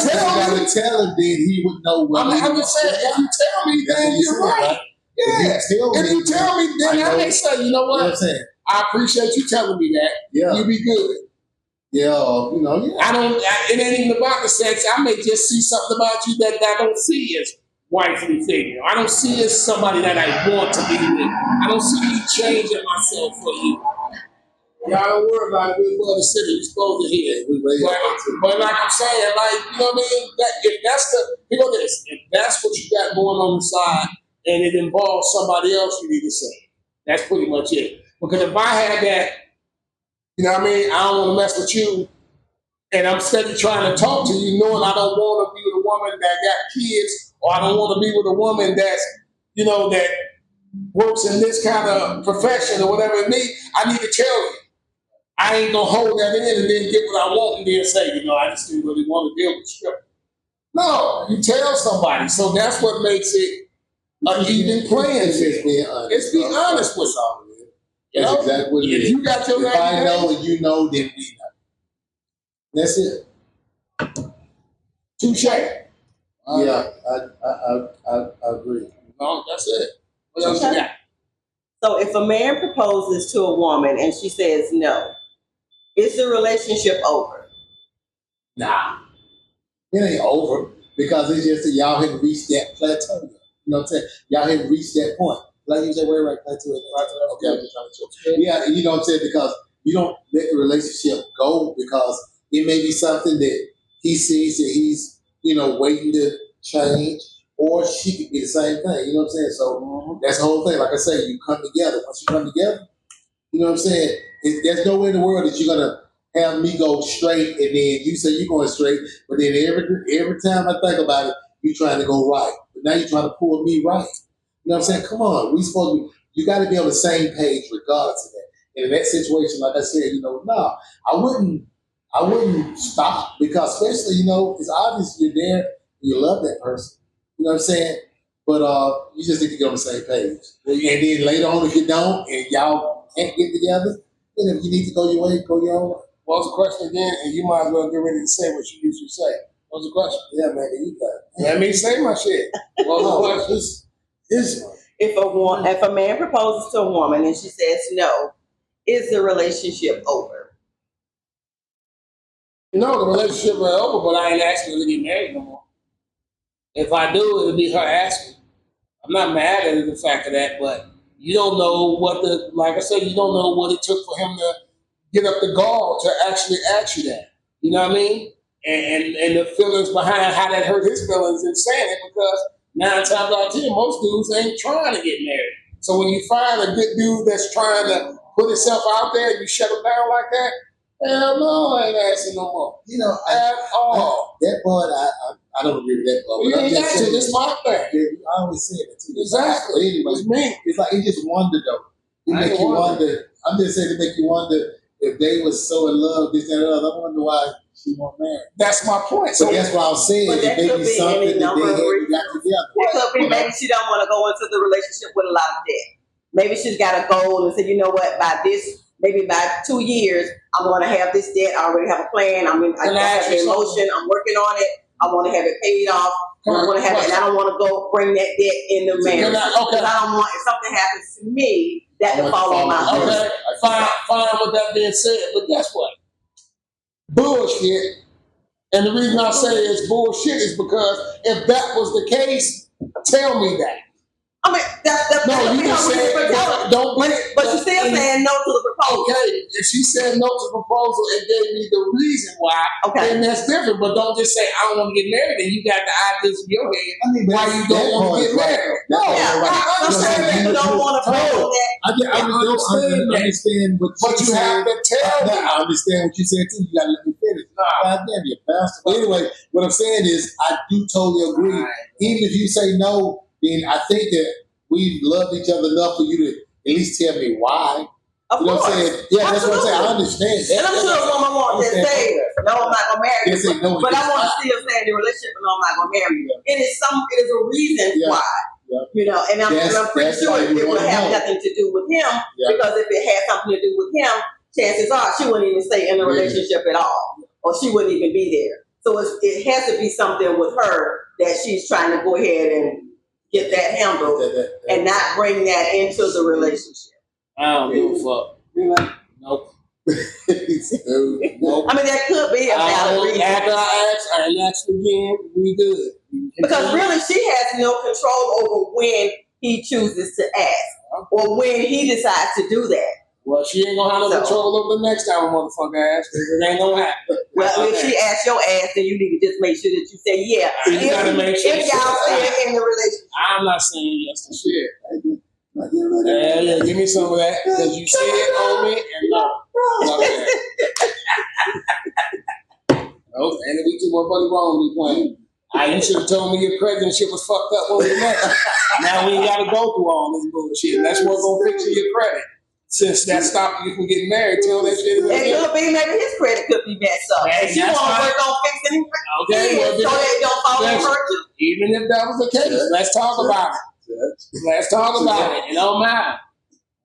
tell him, then he would know what. I'm just saying, if you tell me, then you're right. Yeah. If you tell me, then I may say, you know what? I appreciate you telling me that. Yeah. You be good. Yeah, you know, it ain't even about the sex. I may just see something about you that I don't see as wifely figure. I don't see as somebody that I want to be with. I don't see me changing myself for you. Y'all don't worry about it. We're going to sit and supposed to hear. But like I'm saying, like, you know what I mean? If that's what you got going on the side and it involves somebody else, you need to say. That's pretty much it. Because if I had that, you know what I mean? I don't want to mess with you. And I'm steady trying to talk to you, knowing I don't want to be with a woman that got kids, or I don't want to be with a woman that's, you know, that works in this kind of profession or whatever it may. I need to tell you. I ain't going to hold that in and then get what I want and then say, you know, I just didn't really want to deal with you. No, you tell somebody. So that's what makes it an even playing field. It's being honest with you. That's exactly what it is. You got your if I know and you know, then we know. That's it. Touche. Yeah, I agree. No, that's it. What else you got? So if a man proposes to a woman and she says no, is the relationship over? Nah, it ain't over because it's just that y'all haven't reached that plateau yet. You know what I'm saying? Y'all haven't reached that point. Like you said, where right plateau? Okay, I'm just trying to. Yeah, you know what I'm saying? Because you don't let the relationship go because it may be something that he sees that he's, waiting to change, or she could be the same thing. You know what I'm saying? So that's the whole thing. Like I say, you come together. Once you come together, you know what I'm saying? There's no way in the world that you're gonna have me go straight, and then you say you're going straight, but then every time I think about it, you're trying to go right. But now you're trying to pull me right. You know what I'm saying? Come on, we supposed to be. You got to be on the same page regardless of that. And in that situation, like I said, no, I wouldn't stop because especially, it's obvious you're there and you love that person. You know what I'm saying? But you just need to get on the same page. And then later on, if you don't, and y'all can't get together, then if you need to go your way, go your own way. What was the question again? And you might as well get ready to say what you usually say. What was the question? Yeah, man, you got it. Let me say my shit. What was the question? If a man proposes to a woman and she says no, is the relationship over? No, the relationship is over, but I ain't asking her to get married no more. If I do, it'll be her asking. I'm not mad at the fact of that, but you don't know like I said, you don't know what it took for him to get up the gall to actually ask you that. You know what I mean? And the feelings behind how that hurt his feelings in saying it, because 9 times out of 10, most dudes ain't trying to get married. So when you find a good dude that's trying to put himself out there and you shut him down like that, hell no, I ain't asking no more. At all. That part, I don't agree with that part. Well, you ain't got to. This my thing. I always say that too. Exactly. But anyway, It's me. it's like it just wonder though. It make you wonder. I'm just saying to make you wonder if they was so in love, this and that. I wonder why she won't marry. That's my point. So that's what I'm saying. But that it may could be be something any that number they of hadn't got together. It could be maybe she don't want to go into the relationship with a lot of debt. Maybe she's got a goal and said, you know what, maybe by 2 years, I'm going to have this debt. I already have a plan. I have the emotion. I'm working on it. I want to have it paid off. I want to have it, and I don't want to go bring that debt in the marriage. Because I don't want, if something happens to me, that to fall on my head. Okay, fine with that being said, but guess what? Bullshit. And the reason I say it's bullshit is because if that was the case, tell me that. I mean, that's no, you just said don't. But you're still saying no to the proposal. Okay, if she said no to the proposal and gave me the reason why, then that's different. But don't just say I don't want to get married and you got the ideas in your head. Why you don't want to get married? No, I'm saying people don't want to propose that. I understand what but you have to tell me. I understand what you said too. You got to let me finish. God damn, you bastard. But anyway, what I'm saying is, I do totally agree. Even if you say no, then I think that we love each other enough for you to at least tell me why. Of you know course. what I'm saying? Yeah, that's what I'm saying. I understand that. And I'm sure a woman wants to say, no, I'm not going to marry you. No, but I want to still stay in the relationship, no, I'm not going to marry you. It is a reason why. Yeah. And I'm pretty sure it will have nothing to do with him, because if it had something to do with him, chances are she wouldn't even stay in the relationship at all, or she wouldn't even be there. So it has to be something with her that she's trying to go ahead and get that handled and not bring that into the relationship. I don't give a fuck. Nope. Nope. I mean, that could be a valid reason. After I asked again, we good. Because really, she has no control over when he chooses to ask or when he decides to do that. Well, she ain't gonna have no control over the next time a motherfucker asks, because it ain't gonna happen. Well, if she asks your ass, then you need to just make sure that you say yeah. You gotta make sure if y'all stay in the relationship. I'm not saying yes to shit. Yeah, give me some of that, because you see it on me and no. Nope, and we too motherfucking wrong to be playing. You should have told me your credit shit was fucked up when we met. Now we ain't gotta go through all this bullshit. That's what's gonna fix your credit. Since that stopped you from getting married, tell that shit. It could be, maybe his credit could be messed up. She want to work on fixing it. Okay, well, so they don't fall on her too. Even if that was the case, let's talk about it. Let's talk about it. It don't matter.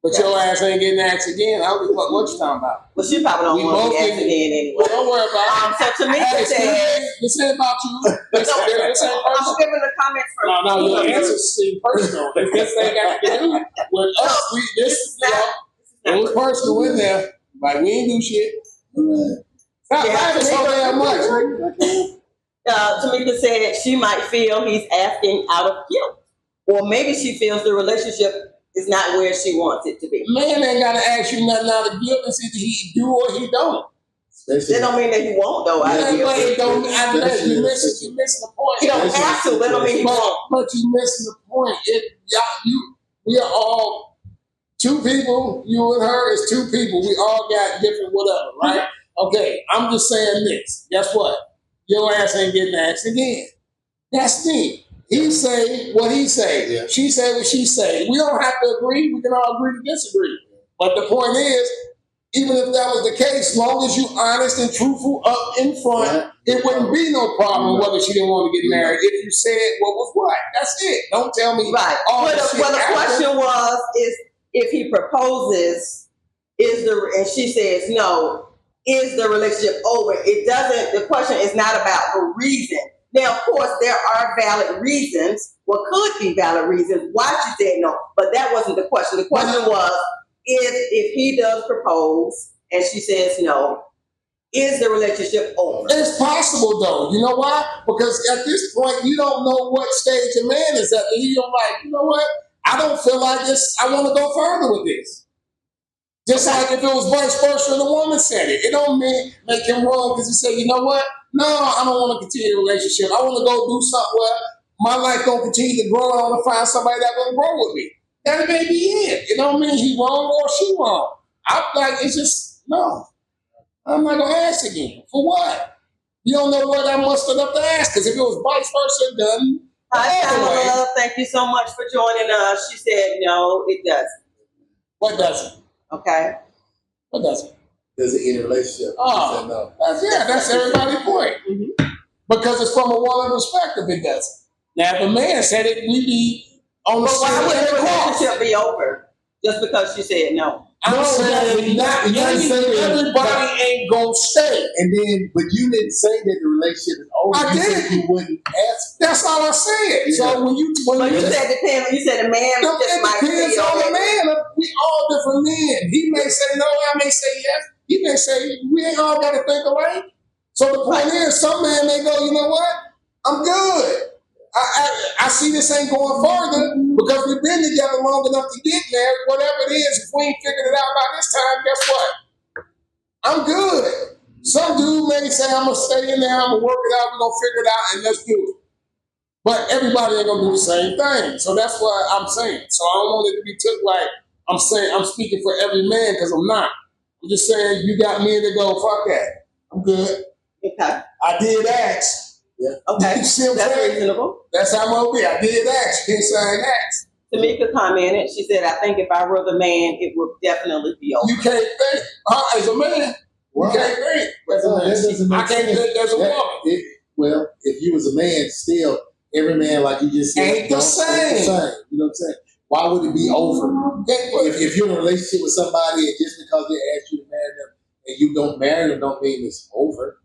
But your ass ain't getting asked again. I don't give a fuck what you talking about. Well, she probably don't We want to both be asked did- again anyway. Well, don't worry about it. So Tamika said, This ain't about you. This ain't I'm personal. giving the comments first. No, your answers seem personal. This ain't got to do with us. It was personal in there. Like, we ain't do shit. Stop laughing so damn much. Tamika said she might feel he's asking out of guilt. Or maybe she feels the relationship is not where she wants it to be. Man ain't got to ask you nothing out of guilt. It's either he do or he don't. That don't mean that he won't, though. You're missing the point. He don't have to, but don't mean he won't. But you're missing the point. We are all two people. You and her is two people. We all got different whatever, right? Okay, I'm just saying this. Guess what? Your ass ain't getting asked again. That's me. He say what he say. Yeah. She say what she say. We don't have to agree. We can all agree to disagree. But the point is, even if that was the case, as long as you honest and truthful up in front, it wouldn't be no problem whether she didn't want to get married. If you said what was what, that's it. Don't tell me Right. all Well, the shit the after. question was, is if he proposes, and she says no, is the relationship over? It doesn't, the question is not about the reason. Now, of course, there are valid reasons, what could be valid reasons why she said no, but that wasn't the question. The question was, if he does propose and she says no, is the relationship over? It's possible though. You know why? Because at this point, you don't know what stage a man is at. And you're like, you know what? I don't feel like this. I want to go further with this. Just like if it was vice versa, the woman said it. It don't make him wrong because he said, you know what? No, I don't want to continue the relationship. I want to go do something where my life gonna continue to grow. I want to find somebody that's gonna grow with me. That may be it. It don't mean he wrong or she wrong. I'm like, it's just no. I'm not gonna ask again. For what? You don't know what I mustered up to ask. Because if it was vice versa, done. Hi, Kaale. Thank you so much for joining us. She said no, it doesn't. What doesn't? Okay. What doesn't? Does it in a relationship? Oh, No. that's everybody's point. Mm-hmm. Because it's from a woman perspective, it doesn't. Now, if a man said it, we be on the But why same would the cross. relationship be over just because she said no? I'm saying everybody ain't gonna stay. And then, but you didn't say that the relationship is over. I You did. said you wouldn't ask. That's all I said. Yeah. So when you But you said depends. You said the man no, just it might depends feel on the that- man. We all different men. He may say no, I may say yes. He may say we ain't all got to think alike. So the point is, some man may go, you know what? I'm good. I see this ain't going further because we've been together long enough to get married. Whatever it is, if we ain't figured it out by this time, guess what? I'm good. Some dude may say, I'm going to stay in there, I'm going to work it out, we're going to figure it out, and let's do it. But everybody ain't going to do the same thing. So that's what I'm saying. So I don't want it to be took like I'm saying I'm speaking for every man because I'm not. I'm just saying you got men that go, fuck that. I'm good. Okay. I did ask. Yeah. Okay. You see what I'm That's saying? reasonable. That's how I'm going to be. I did ask. You can't say I ain't asked. Tamika commented. She said, "I think if I were the man, it would definitely be over." You can't think. As a man, Well, you can't think. As a no, man. that doesn't make I can't sense. think as a woman. Well, if you was a man, still, every man, like you just said, Ain't the same. You know what I'm saying? Why would it be over? If you're in a relationship with somebody and just because they ask you to marry them and you don't marry them don't mean it's over.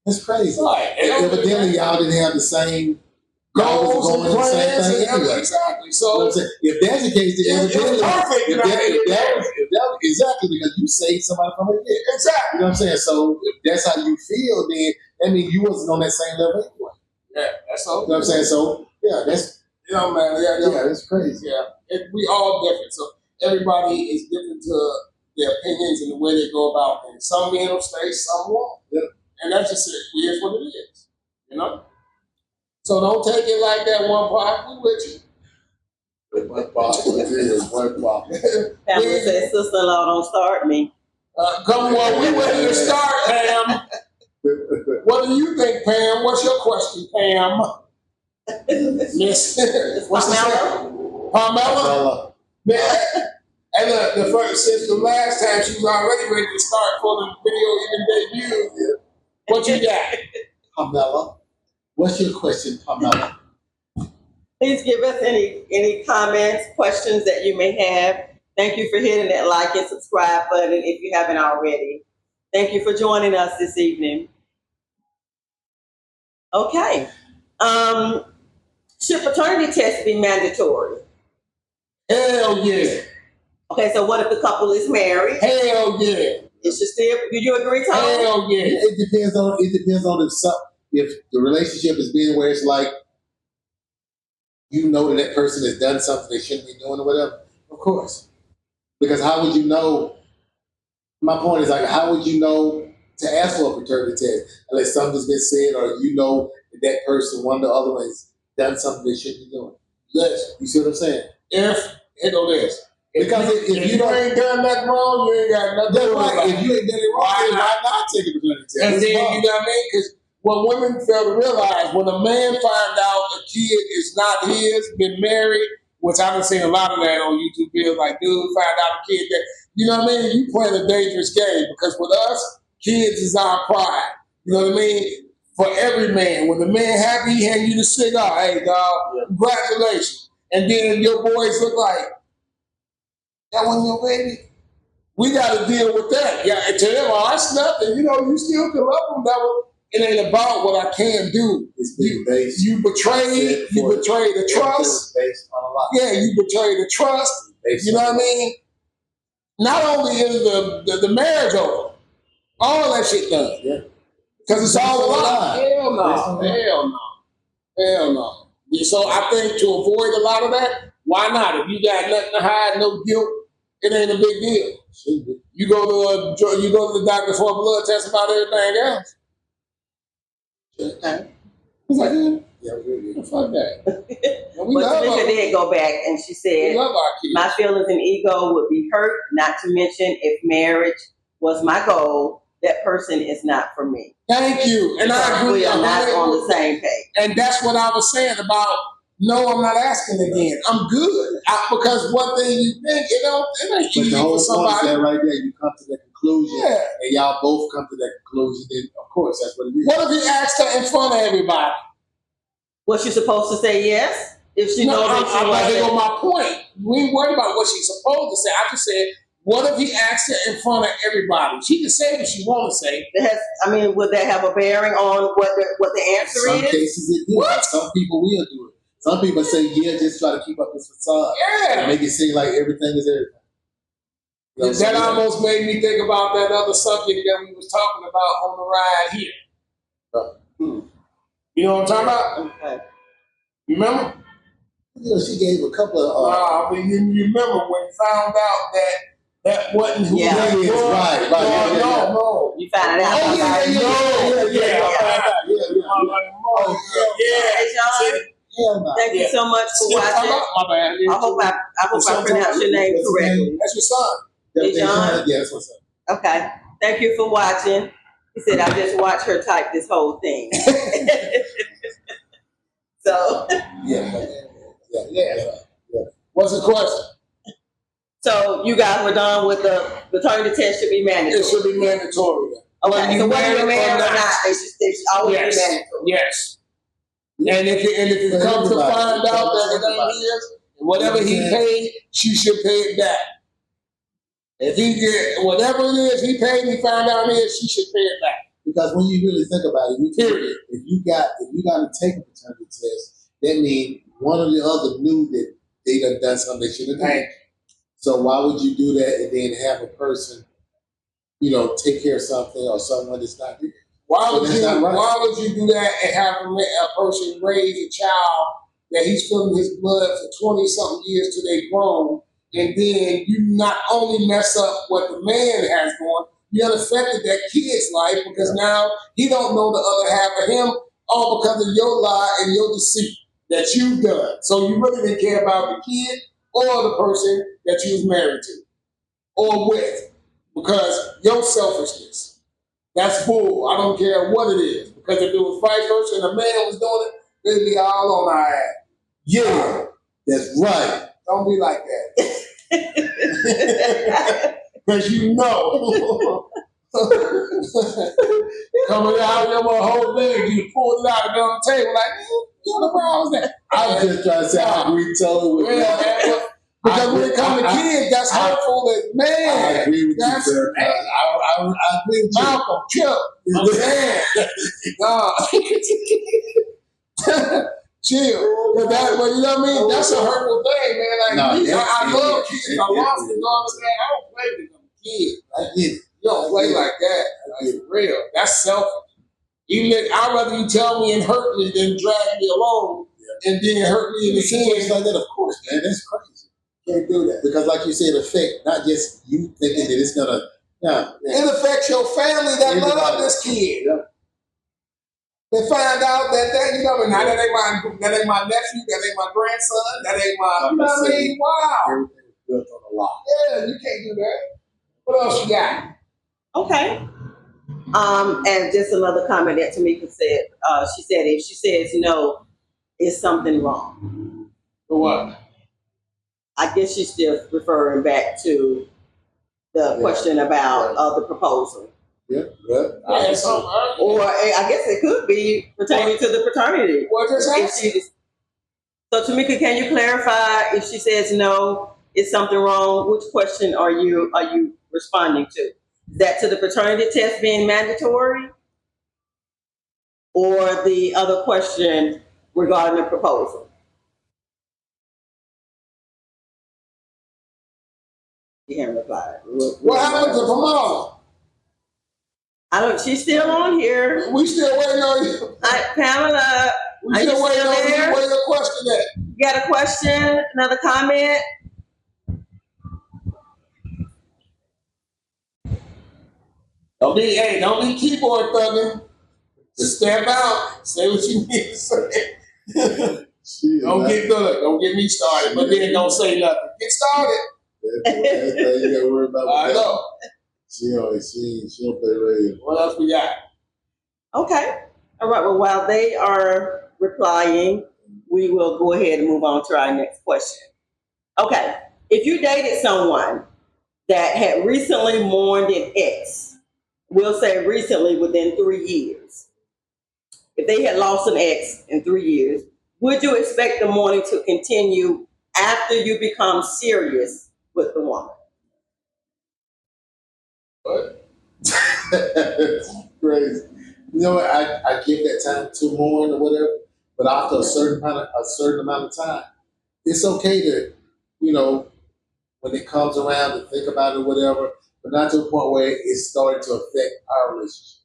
That's crazy. Right. Evidently, y'all didn't have the same goals and going in the same plans thing and anyway. exactly. You know what I'm So saying? If that's the case, then It was perfect. if that exactly because you saved somebody from it. Yeah. exactly. You know what I'm saying? So if that's how you feel, then that means you wasn't on that same level anyway. Yeah, that's all. You know what I'm saying? So yeah, that's Man. yeah, that's crazy. Yeah. We all different. So everybody is different to their opinions and the way they go about things. Some men will stay, some won't. Yeah. And that's just it. It is what it is. You know? So don't take it like that one part. We with you. One part, one part. Pamela said, "Sister-in-law, don't start me." Come on, we ready to start, Pam. What do you think, Pam? What's your question, Pam? Miss, what's the name? Pamela? Man, and look, since the last time she was already ready to start before the video even debuted. What you got? Pamela, what's your question, Pamela? Please give us any comments, questions that you may have. Thank you for hitting that like and subscribe button if you haven't already. Thank you for joining us this evening. Okay. Should paternity tests be mandatory? Hell yeah. Okay, so what if the couple is married? Hell yeah. It should still. Do you agree, Tom? Hell yeah. It depends on if the relationship is being where it's like you know that person has done something they shouldn't be doing or whatever. Of course, because how would you know? My point is like, how would you know to ask for a paternity test unless something's been said or you know that person, one of the other ones, done something they shouldn't be doing? Yes, you see what I'm saying? Here go this. Because if you ain't done nothing wrong, you ain't got nothing to do about it. If you ain't done it wrong, then why not take a paternity test? And then, you know what I mean? Because what women fail to realize, when a man find out a kid is not his, been married, which I've been seeing a lot of that on YouTube videos, like, dude, find out a kid that, you know what I mean? You playing a dangerous game because with us, kids is our pride. You know what I mean? For every man, when the man happy, he hand you the cigar. Hey, dog, congratulations. And then your boys look like, that wasn't your baby? We got to deal with that. Yeah, and to them, oh, that's nothing. You know, you still can love them. It ain't about what I can do. It's being based. You betray the trust. Based on a lot. Yeah, you betray the trust. You know what I mean? Not only is the marriage over, all that shit done. Yeah. Because it's all a lie. Hell no. Hell no. Hell no. So I think to avoid a lot of that, why not? If you got nothing to hide, no guilt, it ain't a big deal. You go to the doctor for a blood test about everything else. Okay. He's like, yeah, really. Fuck that. But Tanisha did go back and she said, my feelings and ego would be hurt, not to mention if marriage was my goal, that person is not for me. Thank you. And I agree. We are not on the same page. And that's what I was saying about, no, I'm not asking again. I'm good. Because one thing you think, it ain't easy for somebody. That right there, you come to that conclusion. Yeah. And y'all both come to that conclusion. Then, of course, that's what it is. What if he asked her in front of everybody? Was she supposed to say yes? If she knows that she wasn't? On my point. We ain't worried about what she's supposed to say. I just said, what if he asked her in front of everybody? She can say what she want to say. Would that have a bearing on what the answer is? Some cases it do. What? Some people will do it. Some people say, yeah, just try to keep up this facade. Yeah. And make it seem like everything is everything. You know that almost made me think about that other subject that we was talking about on the ride here. You know what I'm talking about? Okay. You remember? You know, she gave a couple of... you remember when you found out that wasn't who he is. Right. No. You found it out. Oh, yeah. Thank you so much for watching. My bad. I hope I pronounced your name correctly. That's your son. Dejan? Yeah, that's what's up. Okay. Thank you for watching. He said, I just watched her type this whole thing. So. Yeah. What's the question? So you guys were done with the paternity test should be mandatory. It should be mandatory. Okay, so whether you're married or not, they should always be mandatory. Yes. And if it comes to find out that it ain't his, whatever he paid, she should pay it back. If he did whatever it is he paid, he found out it is, she should pay it back. Because when you really think about it, if you got to take a paternity test, that means one or the other knew that they done something they shouldn't have done. So why would you do that and then have a person, take care of something or someone that's not there? Why would you do that and have a person raise a child that he's feeling his blood for 20-something years till they grown, and then you not only mess up what the man has going, you have affected that kid's life because now he don't know the other half of him, all because of your lie and your deceit that you've done. So you really didn't care about the kid or the person that you was married to or with because your selfishness. That's bull. I don't care what it is. Because if it was vice versa and a man was doing it, it'd be all on our ass. Yeah, that's right. Don't be like that. Because you know. Coming out of your whole thing, you pulled it out and on the table like, what the problem was that? I was just trying to say I agree totally with you. Because when it comes to kids, that's hurtful as man. I agree with That's you, sir. I agree with you. Malcolm, Chip. I'm saying. No. Chill. But you know what I mean? That's a hurtful thing, man. Like, I love kids. I lost the dog. I don't play with them kids. I get it. You don't play like that. Like, for real. That's selfish. I'd rather you tell me and hurt me than drag me along and then hurt me in the Situations chin. like that, of course, man. That's crazy. Can't do that. Because like you said, it affect not just you thinking that it's gonna It affects your family that love this kid. Yeah. They find out that you know, now that ain't my nephew, that ain't my grandson, that ain't my, you know what I mean? Wow. Everything is built on a lie. Yeah, you can't do that. What else you got? Okay. And just another comment that Tamika said. She said, if she says no, is something wrong? For what? I guess she's still referring back to the question about the proposal. Yeah. Or I guess it could be pertaining to the paternity. What just happened? So Tamika, can you clarify if she says no, is something wrong? Which question are you responding to? Is that to the paternity test being mandatory? Or the other question regarding the proposal? She hasn't replied. What happened to Kamala? She's still on here. We still waiting on you. Pamela, We still waiting on you. Where your question at? You got a question? Another comment? Don't be keyboard thugging. Just step out. Say what you need to say. Don't get me started, but then don't say nothing. Get started. That's you gotta worry about. I know. She don't play radio. What else we got? Okay. All right. Well, while they are replying, we will go ahead and move on to our next question. Okay. If you dated someone that had recently mourned an ex, we'll say recently within 3 years. If they had lost an ex in 3 years, would you expect the mourning to continue after you become serious with the woman? What? Crazy. You know what? I give that time to mourn or whatever, but after a certain amount of time, it's okay to, when it comes around to think about it or whatever, but not to a point where it's starting to affect our relationship.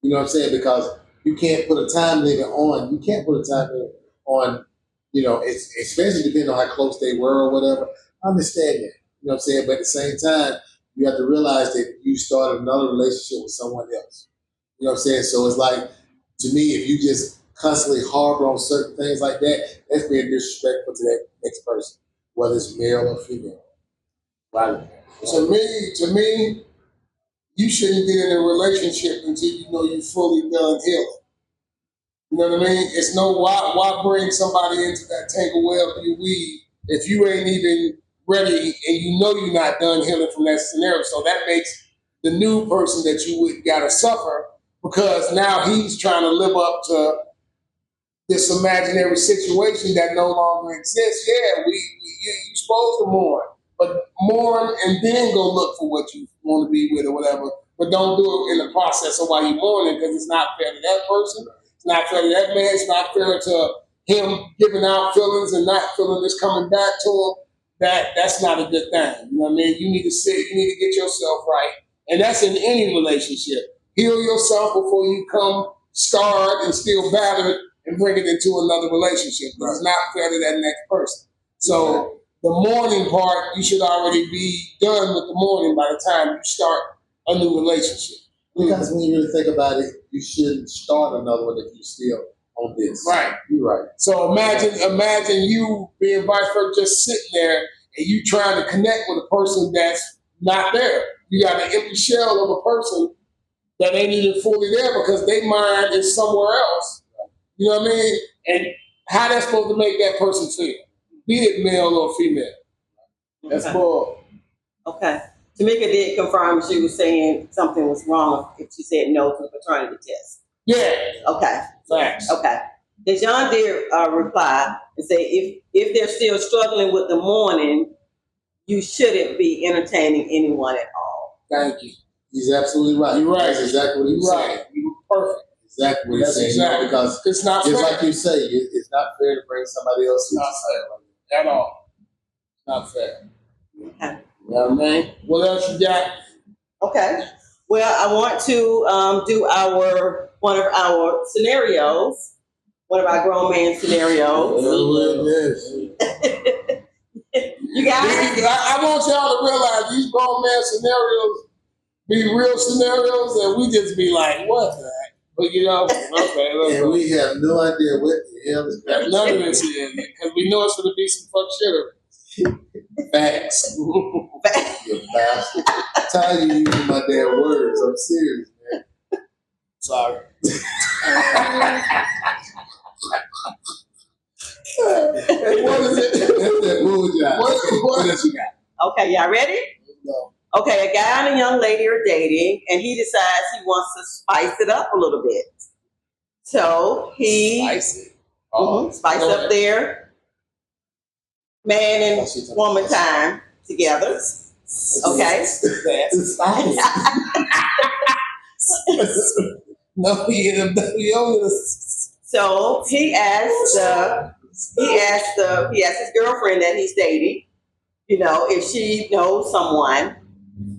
You know what I'm saying? Because you can't put a time limit on. You can't put a time limit on. It's especially depending on how close they were or whatever. I understand that. You know what I'm saying? But at the same time, you have to realize that you started another relationship with someone else. You know what I'm saying? So it's like, to me, if you just constantly harbor on certain things like that, that's being disrespectful to that next person, whether it's male or female. Right? To me, you shouldn't get in a relationship until you know you're fully done healing. You know what I mean? It's why bring somebody into that tangle web you weave if you ain't even ready and you know you're not done healing from that scenario. So that makes the new person that you would gotta suffer, because now he's trying to live up to this imaginary situation that no longer exists. Yeah, you're supposed to mourn, but mourn and then go look for what you want to be with or whatever. But don't do it in the process of while you're mourning, because it's not fair to that person. It's not fair to that man. It's not fair to him giving out feelings and not feeling this coming back to him. That's not a good thing. You know what I mean? You need to sit. You need to get yourself right, and that's in any relationship. Heal yourself before you come scarred and still battered and bring it into another relationship. It's not fair to that next person. So the mourning part, you should already be done with the mourning by the time you start a new relationship. Because when you really think about it, you shouldn't start another one if you're still on this. Right. You're right. So imagine you being vice versa, just sitting there and you trying to connect with a person that's not there. You got an empty shell of a person that ain't even fully there because their mind is somewhere else. You know what I mean? And how that's supposed to make that person feel, be it male or female. That's bull. Okay. Tamika did confirm she was saying something was wrong if she said no to the paternity test. Yeah. Okay. Facts. Okay. Dejan did reply and say if they're still struggling with the mourning, you shouldn't be entertaining anyone at all. Thank you. He's absolutely right. You're right. That's exactly what he was saying. Right. You were perfect. Exactly what he's That's saying. exactly. Because It's not just fair. like you say, it's not fair to bring somebody else. It's not fair at all. Not fair. Okay. You know what I mean? What else you got? Okay. Well, I want to do one of our scenarios, one of our grown man scenarios. You guys? I want y'all to realize these grown man scenarios be real scenarios, and we just be like, what the heck? But you know, okay. And we have no idea what the hell is None of this is, because we know it's going to be some fuck shit. facts. You bastard. I'm tired of you using my damn words. I'm serious, man. Sorry. What is it? That's that bullshit. What else you got? Okay, y'all ready? No. Okay, a guy and a young lady are dating, and he decides he wants to spice it up a little bit. So he Spice it. spice up their man and woman time together. Okay. No, he only. So he asked his girlfriend that he's dating, you know, if she knows someone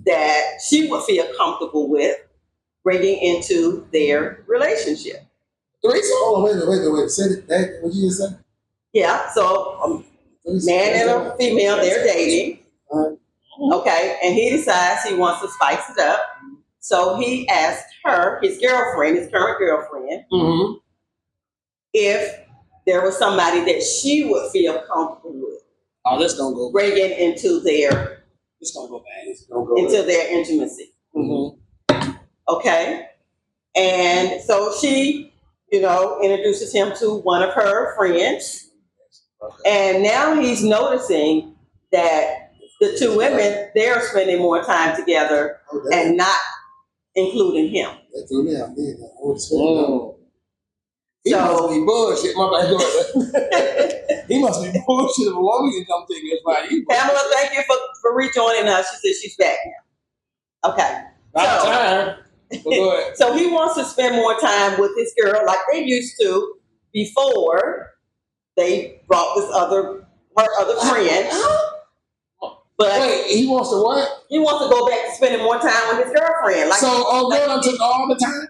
that she would feel comfortable with bringing into their relationship. Threesome? Hold on, wait. Say that. What you just said? Yeah. So a man and a female, they're dating. Okay, and he decides he wants to spice it up. So he asked her, his girlfriend, his current girlfriend, if there was somebody that she would feel comfortable with. Oh, that's gonna go. Bringing into their. It's gonna go bad. Into their intimacy. Okay, and so she, you know, introduces him to one of her friends, and now he's noticing that the two women, they're spending more time together and not including him. He must be bullshit. My bad. He must be bullshit. If a woman can come take his body. Pamela, thank you for rejoining us. She said she's back now. Okay. Not time. But go ahead. So he wants to spend more time with his girl like they used to before they brought her other friend. But wait, he wants to what? He wants to go back to spending more time with his girlfriend. Like, so girl took all the time?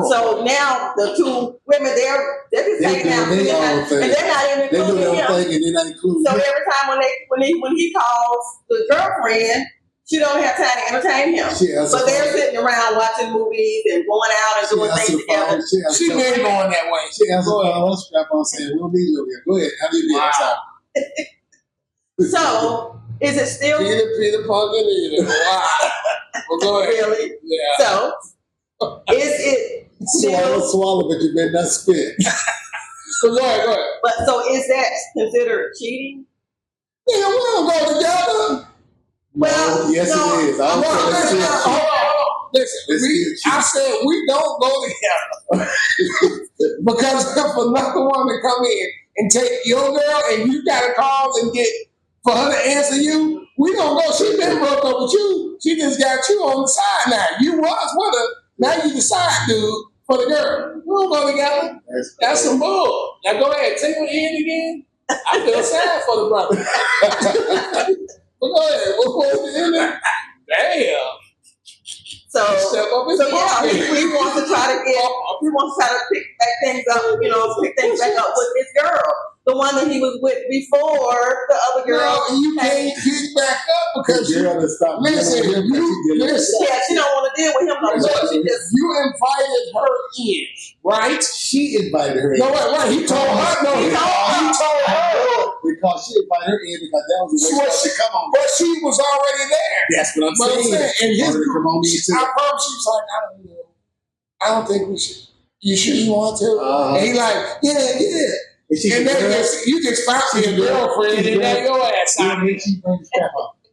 So now the two women, they're just hanging out and they're not even including him. So every time when he calls the girlfriend, she don't have time to entertain him. But they're sitting around watching movies and going out and doing things together. She been going that way. She has a strap on saying, "We don't need you over here. Go ahead. How do you be So is it still Peter Pumpkin either? Wow. Well, go ahead. Really? Yeah. So is it swallow, but you better not spit. So go ahead. But so is that considered cheating? Yeah, we don't go together. Well, yes, it is. Hold on. Listen, I said we don't go together because if another woman come in and take your girl and you gotta call and get for her to answer you, we don't go. She been broke up with you. She just got you on the side now. You was with her. Now you decide, dude, for the girl. We don't go together. That's some bull. Now go ahead, take her in again. I feel sad for the brother. But go ahead. We'll close the end. Damn. So yeah, he wants to try to pick things up, pick things back up with his girl. The one that he was with before the other girl. No, you can't pick back up because listen. Yeah, she don't want to deal with him no more. You invited her in, right? She invited her in. No, wait. He told her. No, he told her. Because she invited her in because that was the way she to come on. But she was already there. That's what I'm saying. And his come on in too. I promise she was like, I don't know. I don't think we should. You sure you want to? And he like, yeah. And then you just found me a girlfriend and now your ass out. You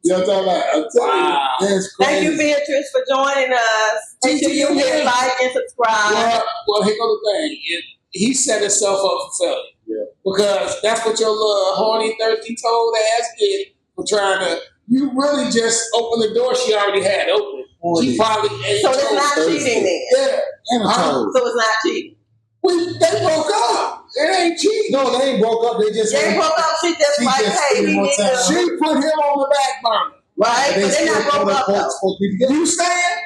know what I'm talking about? I'm telling you. That's crazy. Thank you, Beatrice, for joining us. Make sure you hit like and subscribe. Well, here goes the thing. He set himself up for failure. Yeah. Because that's what your little horny, thirsty, told ass did for trying to, you really just opened the door she already had open. She probably ain't So it's not told. cheating then. Yeah. And a told. So it's not cheating. They broke up. It ain't cheating. No, they ain't broke up. They just They broke up. She just like, hey, he needs to. She put him on the back burner. Right, but they're not broke up though. You stand?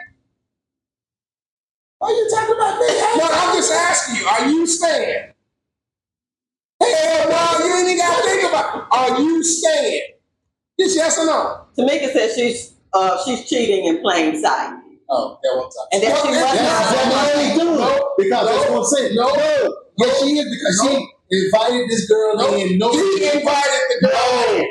Why you talking about me? No, I'm just asking you. Are you staying? Hell no, you ain't even got to think about it. Are you staying? Just yes or no? Tamika says she's cheating in plain sight. Oh, that one time. And that she That's wasn't. no, because that's what I'm saying. No. Yes, she is because she invited this girl in. No, he invited the girl in.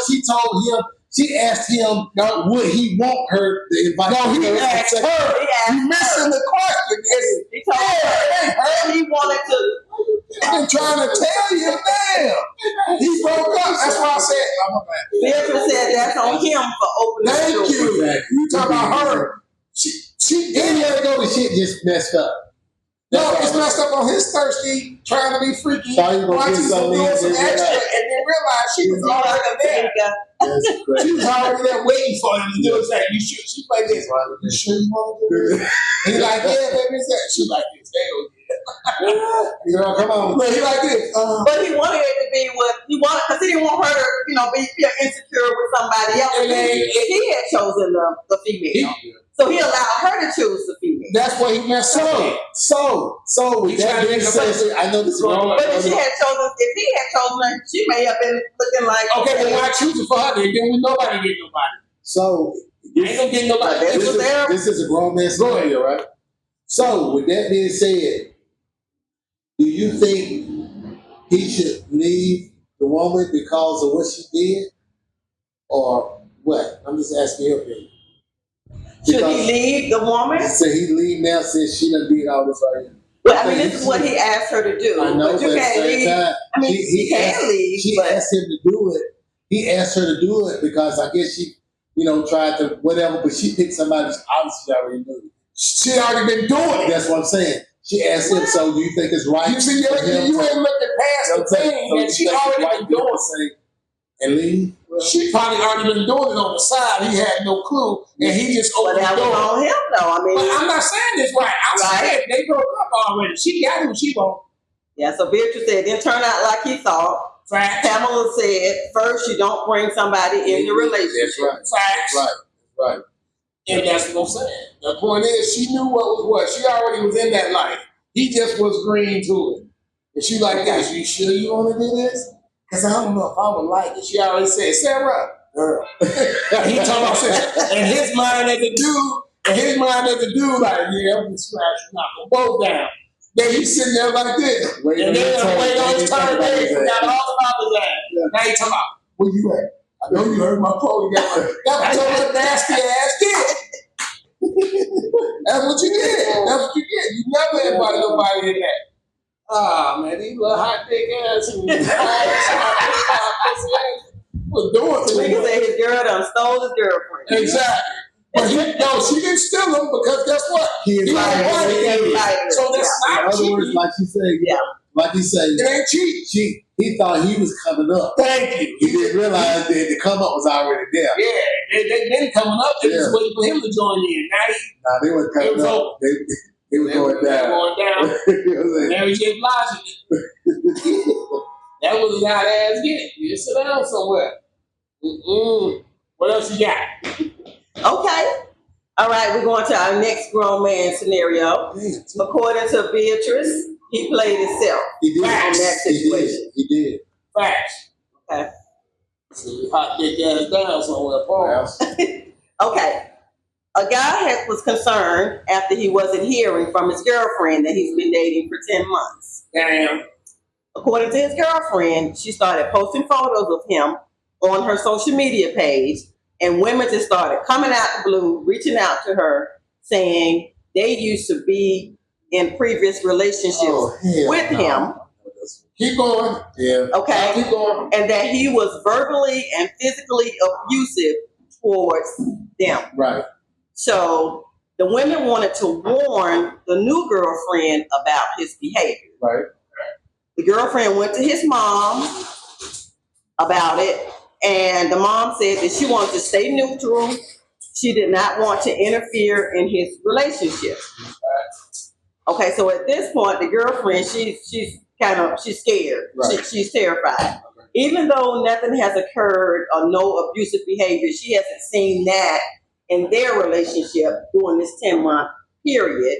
She told him. She asked him, would he want her to invite her? No, he asked her. You missing the question. He told her he wanted to. I've been trying to tell you, damn. He broke up. That's why I said, Beatrice said that's on him for opening the door. Thank you. You talking about her. She didn't let go. The shit just messed up. No, it's messed up on his thirsty, trying to be freaky, watching some extra, and then realize she was already there. She was already there waiting for him to do it. Like, you should. She like this. You sure you want to do this? He like, yeah, baby. She like this. Hell yeah. You know, come on. But he like this. But he wanted it to be what he wanted because he didn't want her to, feel insecure with somebody else. And he had chosen the female. So he allowed her to choose the female. That's what he messed up. So with that being said, I know this is wrong. But if he had chosen her, she may have been looking like, okay, then why choose it for her? Then nobody get nobody. So ain't gonna get nobody. This is a grown man scenario, right? So with that being said, do you think he should leave the woman because of what she did, or what? I'm just asking your opinion. Should he leave the woman? So he leave now since she done did all this right here. Well, I mean, this is what he asked her to do. I know, but you can't leave. Time, I mean, he can leave. She asked him to do it. He asked her to do it because I guess she, tried to whatever, but she picked somebody obviously already knew. She already been doing it. That's what I'm saying. She asked him, so do you think it's right? You see, you ain't looking past the thing that she already been doing. And leave? She probably already been doing it on the side. He had no clue, and he just opened the door. But that was on him, though. I mean, but I'm not saying this right. I'm saying they broke up already. She got who she want. Yeah. So Beatrice said it didn't turn out like he thought. Facts. Pamela said first you don't bring somebody in your relationship. That's right. Facts. Right. And that's what I'm saying. The point is, she knew what was what. She already was in that life. He just was green to it. And she like this. You sure you want to do this? Because I don't know if I would like it. She already said, Sarah, girl. He talking about Sarah. And his mind as a dude, like, yeah, I'm just knock them both down. Then he's sitting there like this. And then wait on his turn, baby. Got all about his ass. Now he talking about, where you at? I know you heard my quote. That was your nasty ass kid. That's what you get. You never invited nobody in that. Ah, man, these little hot dick ass was doing to Nigga said his girl done stole his girlfriend. Exactly. But she didn't steal him because guess what? He invited. So that's not cheating. In other words, like she said, like he said, it ain't cheating. He thought he was coming up. Thank you. He didn't realize that the come up was already there. Yeah, they been coming up. They was waiting for him to join in. Now they weren't coming up. They were going down. Now he get logic. That was a hot ass get. You sit down somewhere. What else you got? Okay. All right, we're going to our next grown man scenario. According to Beatrice, he played himself on that situation. He did. Facts. Okay. So you hot dick ass down somewhere, Paul. Okay. A guy was concerned after he wasn't hearing from his girlfriend that he's been dating for 10 months. Damn. According to his girlfriend, she started posting photos of him on her social media page, and women just started coming out the blue, reaching out to her, saying they used to be in previous relationships with him. Keep going. Yeah. Okay. Keep going. And that he was verbally and physically abusive towards them. Right. So the women wanted to warn the new girlfriend about his behavior. Right. The girlfriend went to his mom about it, And the mom said that she wanted to stay neutral. She did not want to interfere in his relationship. Okay, so at this point, the girlfriend, she's scared. Right. She's terrified. Even though nothing has occurred or no abusive behavior, she hasn't seen that in their relationship during this 10-month period.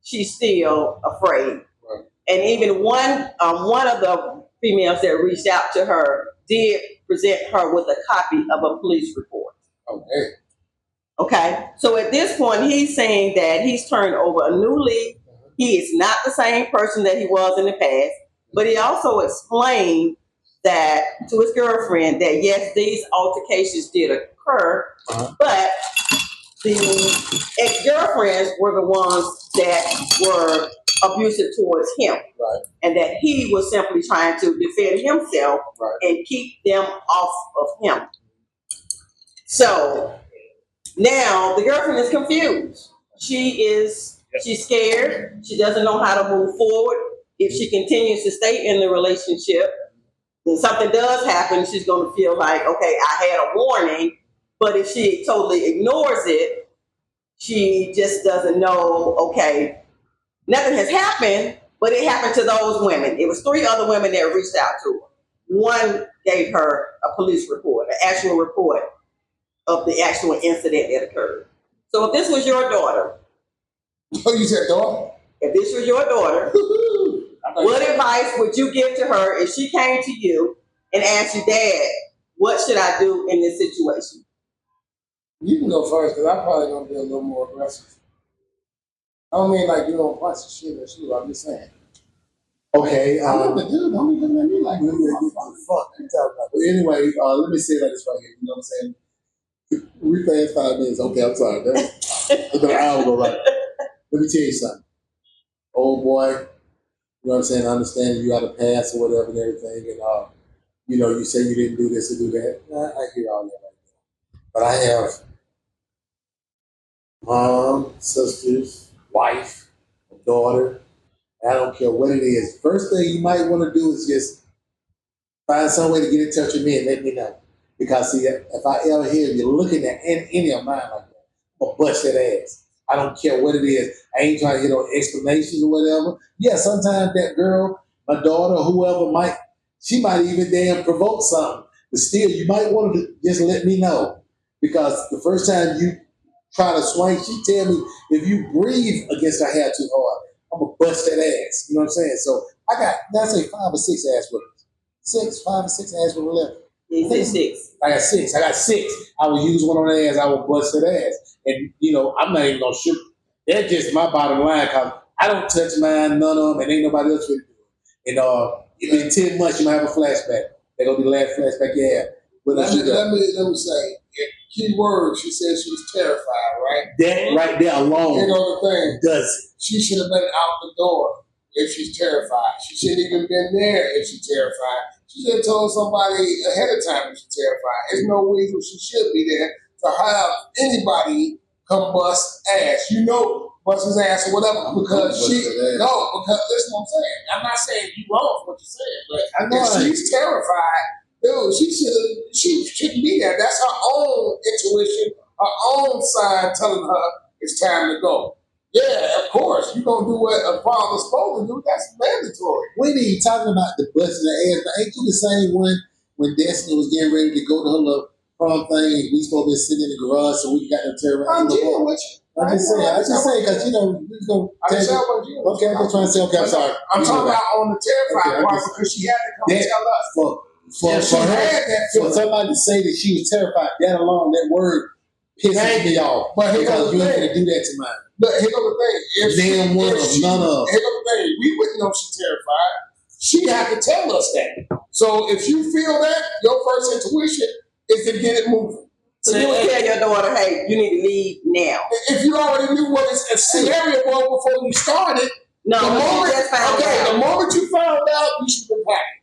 She's still afraid. Right. And even one of the females that reached out to her did present her with a copy of a police report. Okay. Okay, so at this point, he's saying that he's turned over a new leaf. He is not the same person that he was in the past, but he also explained that to his girlfriend that yes, these altercations did occur, but the ex-girlfriends were the ones that were abusive towards him, Right. and that he was simply trying to defend himself Right. and keep them off of him. So now the girlfriend is confused. She's scared. She doesn't know how to move forward. If she continues to stay in the relationship, then something does happen, she's going to feel like, okay, I had a warning. But if she totally ignores it, she just doesn't know, okay, nothing has happened, but it happened to those women. It was 3 other women that reached out to her. One gave her a police report, an actual report of the actual incident that occurred. So if this was your daughter, Oh, you said daughter? if this was your daughter, what advice would you give to her if she came to you and asked you, Dad, what should I do in this situation? You can go first, because I'm probably going to be a little more aggressive. I don't mean like you don't punch the shit or shoot. I'm just saying. Okay. I'm not the dude. Don't be looking at me like Fuck you talking about. But anyway, let me say it like this right here. You know what I'm saying? We playing 5 minutes. Okay, I'm sorry. That's an hour ago, right? Let me tell you something. Old boy, you know what I'm saying? I understand you got a pass or whatever and everything, and you know, you say you didn't do this or do that. I hear all that right now. But I have mom, sisters, wife, daughter. I don't care what it is. First thing you might want to do is just find some way to get in touch with me and let me know. Because see, if I ever hear you looking at any of mine like that, I'm gonna bust that ass. I don't care what it is. I ain't trying to get no explanations or whatever. Yeah, sometimes that girl, my daughter, whoever she might even damn provoke something. But still, you might want to just let me know. Because the first time you try to swing, she tell me, if you breathe against her hair too hard, I'm gonna bust that ass. You know what I'm saying? So I got, let's say 5 or 6 ass whippers. 5 or 6 ass whippers left. He said 6. I got 6. I will use one on the ass. I will bust that ass. And, you know, I'm not even going to shoot. That's just my bottom line because I don't touch mine, none of them, and ain't nobody else going to do it. And in 10 months, you might have a flashback. They're going to be the last flashback you have. But let me say, key word, she said she was terrified, right? That right there alone, you know the thing, does it. She should have been out the door if she's terrified. She shouldn't even been there if she's terrified. She should have told somebody ahead of time if she's terrified. There's no reason she should be there to have anybody come bust ass. You know, bust his ass or whatever. Because listen what I'm saying. I'm not saying you wrong for what you're saying, but if she's terrified, dude, she shouldn't be there. That's her own intuition, her own sign telling her it's time to go. Yeah, of course. You're going to do what a father's supposed to do. That's mandatory. We ain't even talking about the busting the ass, but ain't you the same one when Destiny was getting ready to go to her little prom thing and we supposed to be sitting in the garage so we got them terrorize? I'm dealing with you. I'm just saying, because, you know, we going to I'm trying to say, okay, I'm sorry. I'm talking about on the terrified part because she had to come and tell us. For somebody to say that she was terrified, that alone, that word pisses me off. But because you ain't going to do that to mine. But here goes the thing. None of them. Here goes the thing. We wouldn't know she's terrified. She had to tell us that. So if you feel that, your first intuition is to get it moving. So you would tell your daughter, hey, you need to leave now. If you already knew what a scenario was before you started, the moment you found out, you should have been packing.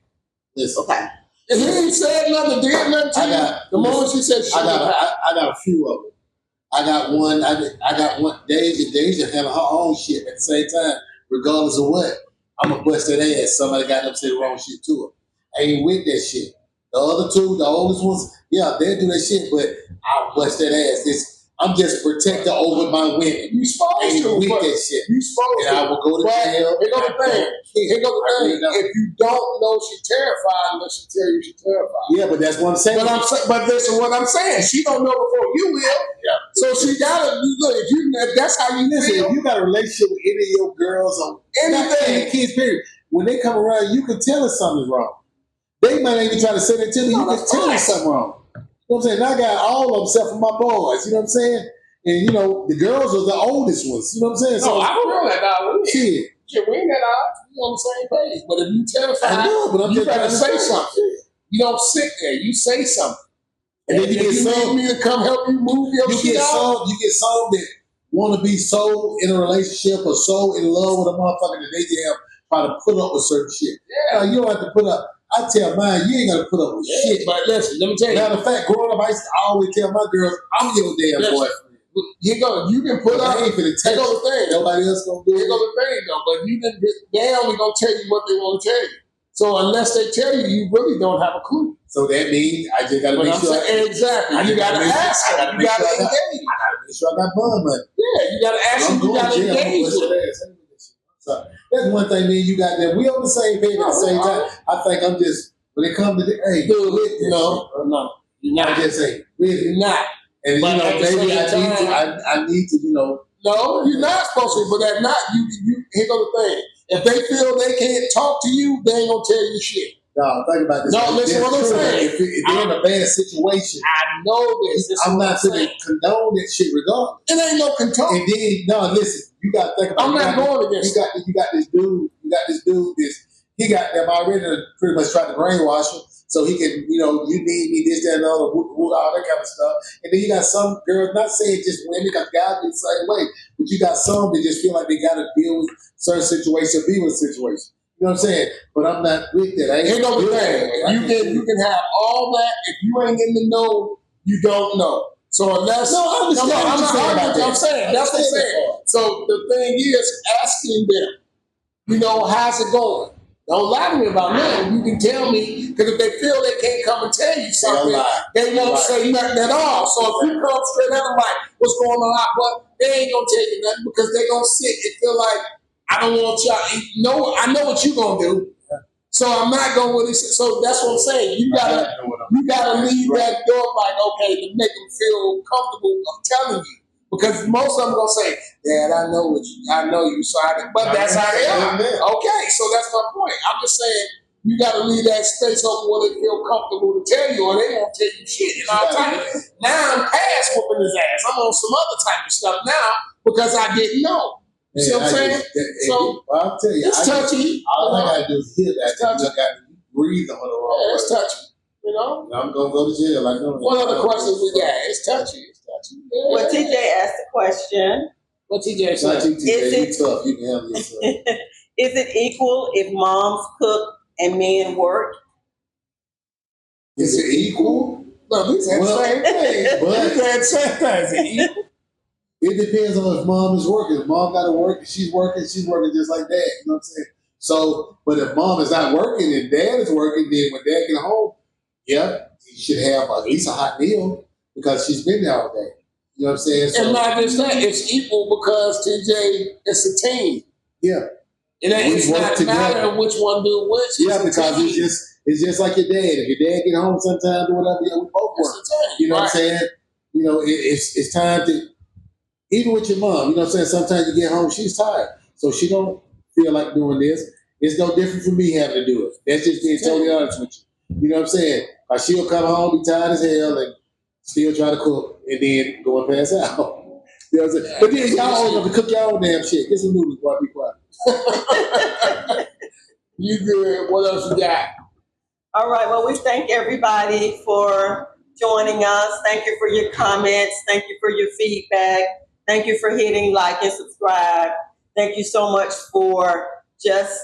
Listen. Okay. If he ain't said nothing, did nothing to you, the moment she said she I got a few of them. I got one. Deja having her own shit at the same time, regardless of what. I'm gonna bust that ass. Somebody got up to say the wrong shit to her. I ain't with that shit. The other two, the oldest ones, yeah, they do that shit, but I'll bust that ass. I'm just a protector over my women. You supposed to with but that shit. You supposed And to. I will go to But jail. Here go the thing. Here go the I thing. really don't. If you don't know she's terrified unless she tell you she's terrified. Yeah, but that's what I'm saying. But listen, what I'm saying, she don't know before you will. Yeah. So she gotta look. If that's how you Listen, feel. if you got a relationship with any of your girls or Anything. kids, period, when they come around, you can tell us something's wrong. They might even try to say that to me. You can tell us something wrong. You know what I'm saying? I got all of them except for my boys. You know what I'm saying? And you know, the girls are the oldest ones. You know what I'm saying? No, I don't know that, dog. Shit. We ain't that odds. We on the same page. But if you terrified, I know, but I'm you just gotta trying to say something. You don't sit there. You say something. And then you get you some. need me to come help you move your shit out. You get some that want to be so in a relationship or so in love with a motherfucker that they damn try to put up with certain shit. Yeah. You don't have to put up. I tell mine, you ain't got to put up with shit. But listen, let me tell you. Matter of fact, growing up, I used to always tell my girls, I'm your damn boyfriend. You can put up. I ain't finna Here tell go the thing. Nobody else gonna do it. Here go the thing, though. But they only gonna tell you what they want to tell you. So unless they tell you, you really don't have a clue. So that means I just gotta make sure. Exactly. You gotta ask them. You gotta engage. I gotta make sure I got bun money. Yeah, you gotta ask them. You gotta engage with them. So that's one thing, me and you got there. We on the same page at the same time. I think I'm just when it comes to the hey, no, you're not. I just say really You're not. And but you know, maybe I need to, you know. No, you're not supposed to. But if not, you. Here go the thing. If they feel they can't talk to you, they ain't gonna tell you shit. No, think about this. No, listen what I'm saying. If they're in a bad situation, I know this. I'm not going to condone that shit regardless. It ain't no condone. And then, no, listen, you got to think about. I'm not going against. You got this dude. He got them already pretty much tried to brainwash him, so he can, you know, you need me, this, that, and the other, all that kind of stuff. And then you got some girls, not saying just women, because guys be the same way, but you got some that just feel like they got to deal with certain situations, be with a situation. You know what I'm saying? But I'm not with that. Here goes the thing. You can have all that. If you ain't in the know, you don't know. So unless I'm saying that's what I'm saying. So the thing is asking them, you know, how's it going? Don't lie to me about nothing. You can tell me, because if they feel they can't come and tell you something, they won't say nothing at all. So if you come straight out, like, what's going on? But they ain't gonna tell you nothing because they gonna sit and feel like, I don't want y'all. No, I know what you're gonna do. So I'm not gonna really. So that's what I'm saying. You gotta leave that door like, okay, to make them feel comfortable of telling you. Because most of them gonna say, Dad, I know you. So but that's how they are. Okay, so that's my point. I'm just saying you gotta leave that space open where they feel comfortable to tell you, or they won't tell you shit. And I'll tell you, now I'm past whooping his ass. I'm on some other type of stuff now because I didn't know. You see what I'm saying? So I'll tell you, it's touchy. All I gotta do is hear that. I got to breathe on the wrong way. It's touchy. You know? I'm gonna go to jail. I know. What other questions we got? It's touchy. It's touchy. Yeah. Well, TJ asked the question. What TJ said? Is tough. You can handle yourself. Is it equal if moms cook and men work? Is it equal? No, we said the same thing. But we said the same thing. Is it equal? It depends on if mom is working. If mom got to work, she's working just like dad. You know what I'm saying? So, but if mom is not working and dad is working, then when dad get home, yeah, he should have at least a hot meal because she's been there all day. You know what I'm saying? So, and not just that, it's equal because TJ, it's a team. Yeah. It's not matter which one do which. Yeah, because it's just like your dad. If your dad get home sometimes or whatever, yeah, we both work. You know what I'm saying? You know, it's time to. Even with your mom, you know what I'm saying? Sometimes you get home, she's tired. So she don't feel like doing this. It's no different from me having to do it. That's just being totally honest with you. You know what I'm saying? Like she'll come home, be tired as hell, and still try to cook, and then go and pass out. You know what I'm saying? But then y'all old enough to cook your own damn shit. Get some noodles, boy, be quiet. You good. What else you got? All right, well, we thank everybody for joining us. Thank you for your comments. Thank you for your feedback. Thank you for hitting like and subscribe. Thank you so much for just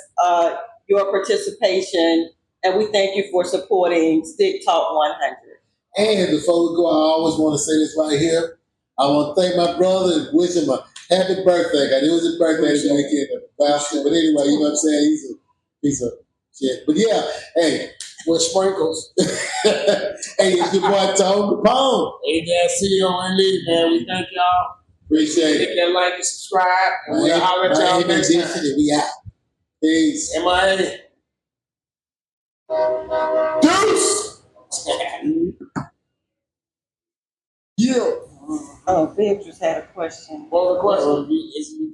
your participation. And we thank you for supporting Stick Talk 100. And before we go, I always want to say this right here. I want to thank my brother and wish him a happy birthday. It was his birthday this weekend, bastard. But anyway, you know what I'm saying? He's a piece of shit. But yeah, hey, with sprinkles. Hey, it's your boy Tone Capone. Hey, that CEO and Lee, man. We thank y'all. Appreciate Hit it. that like and subscribe. And we'll holler at y'all next time. We out. Peace. MIA. Deuce! Yeah. Oh, Beatrice had a question. What was the question?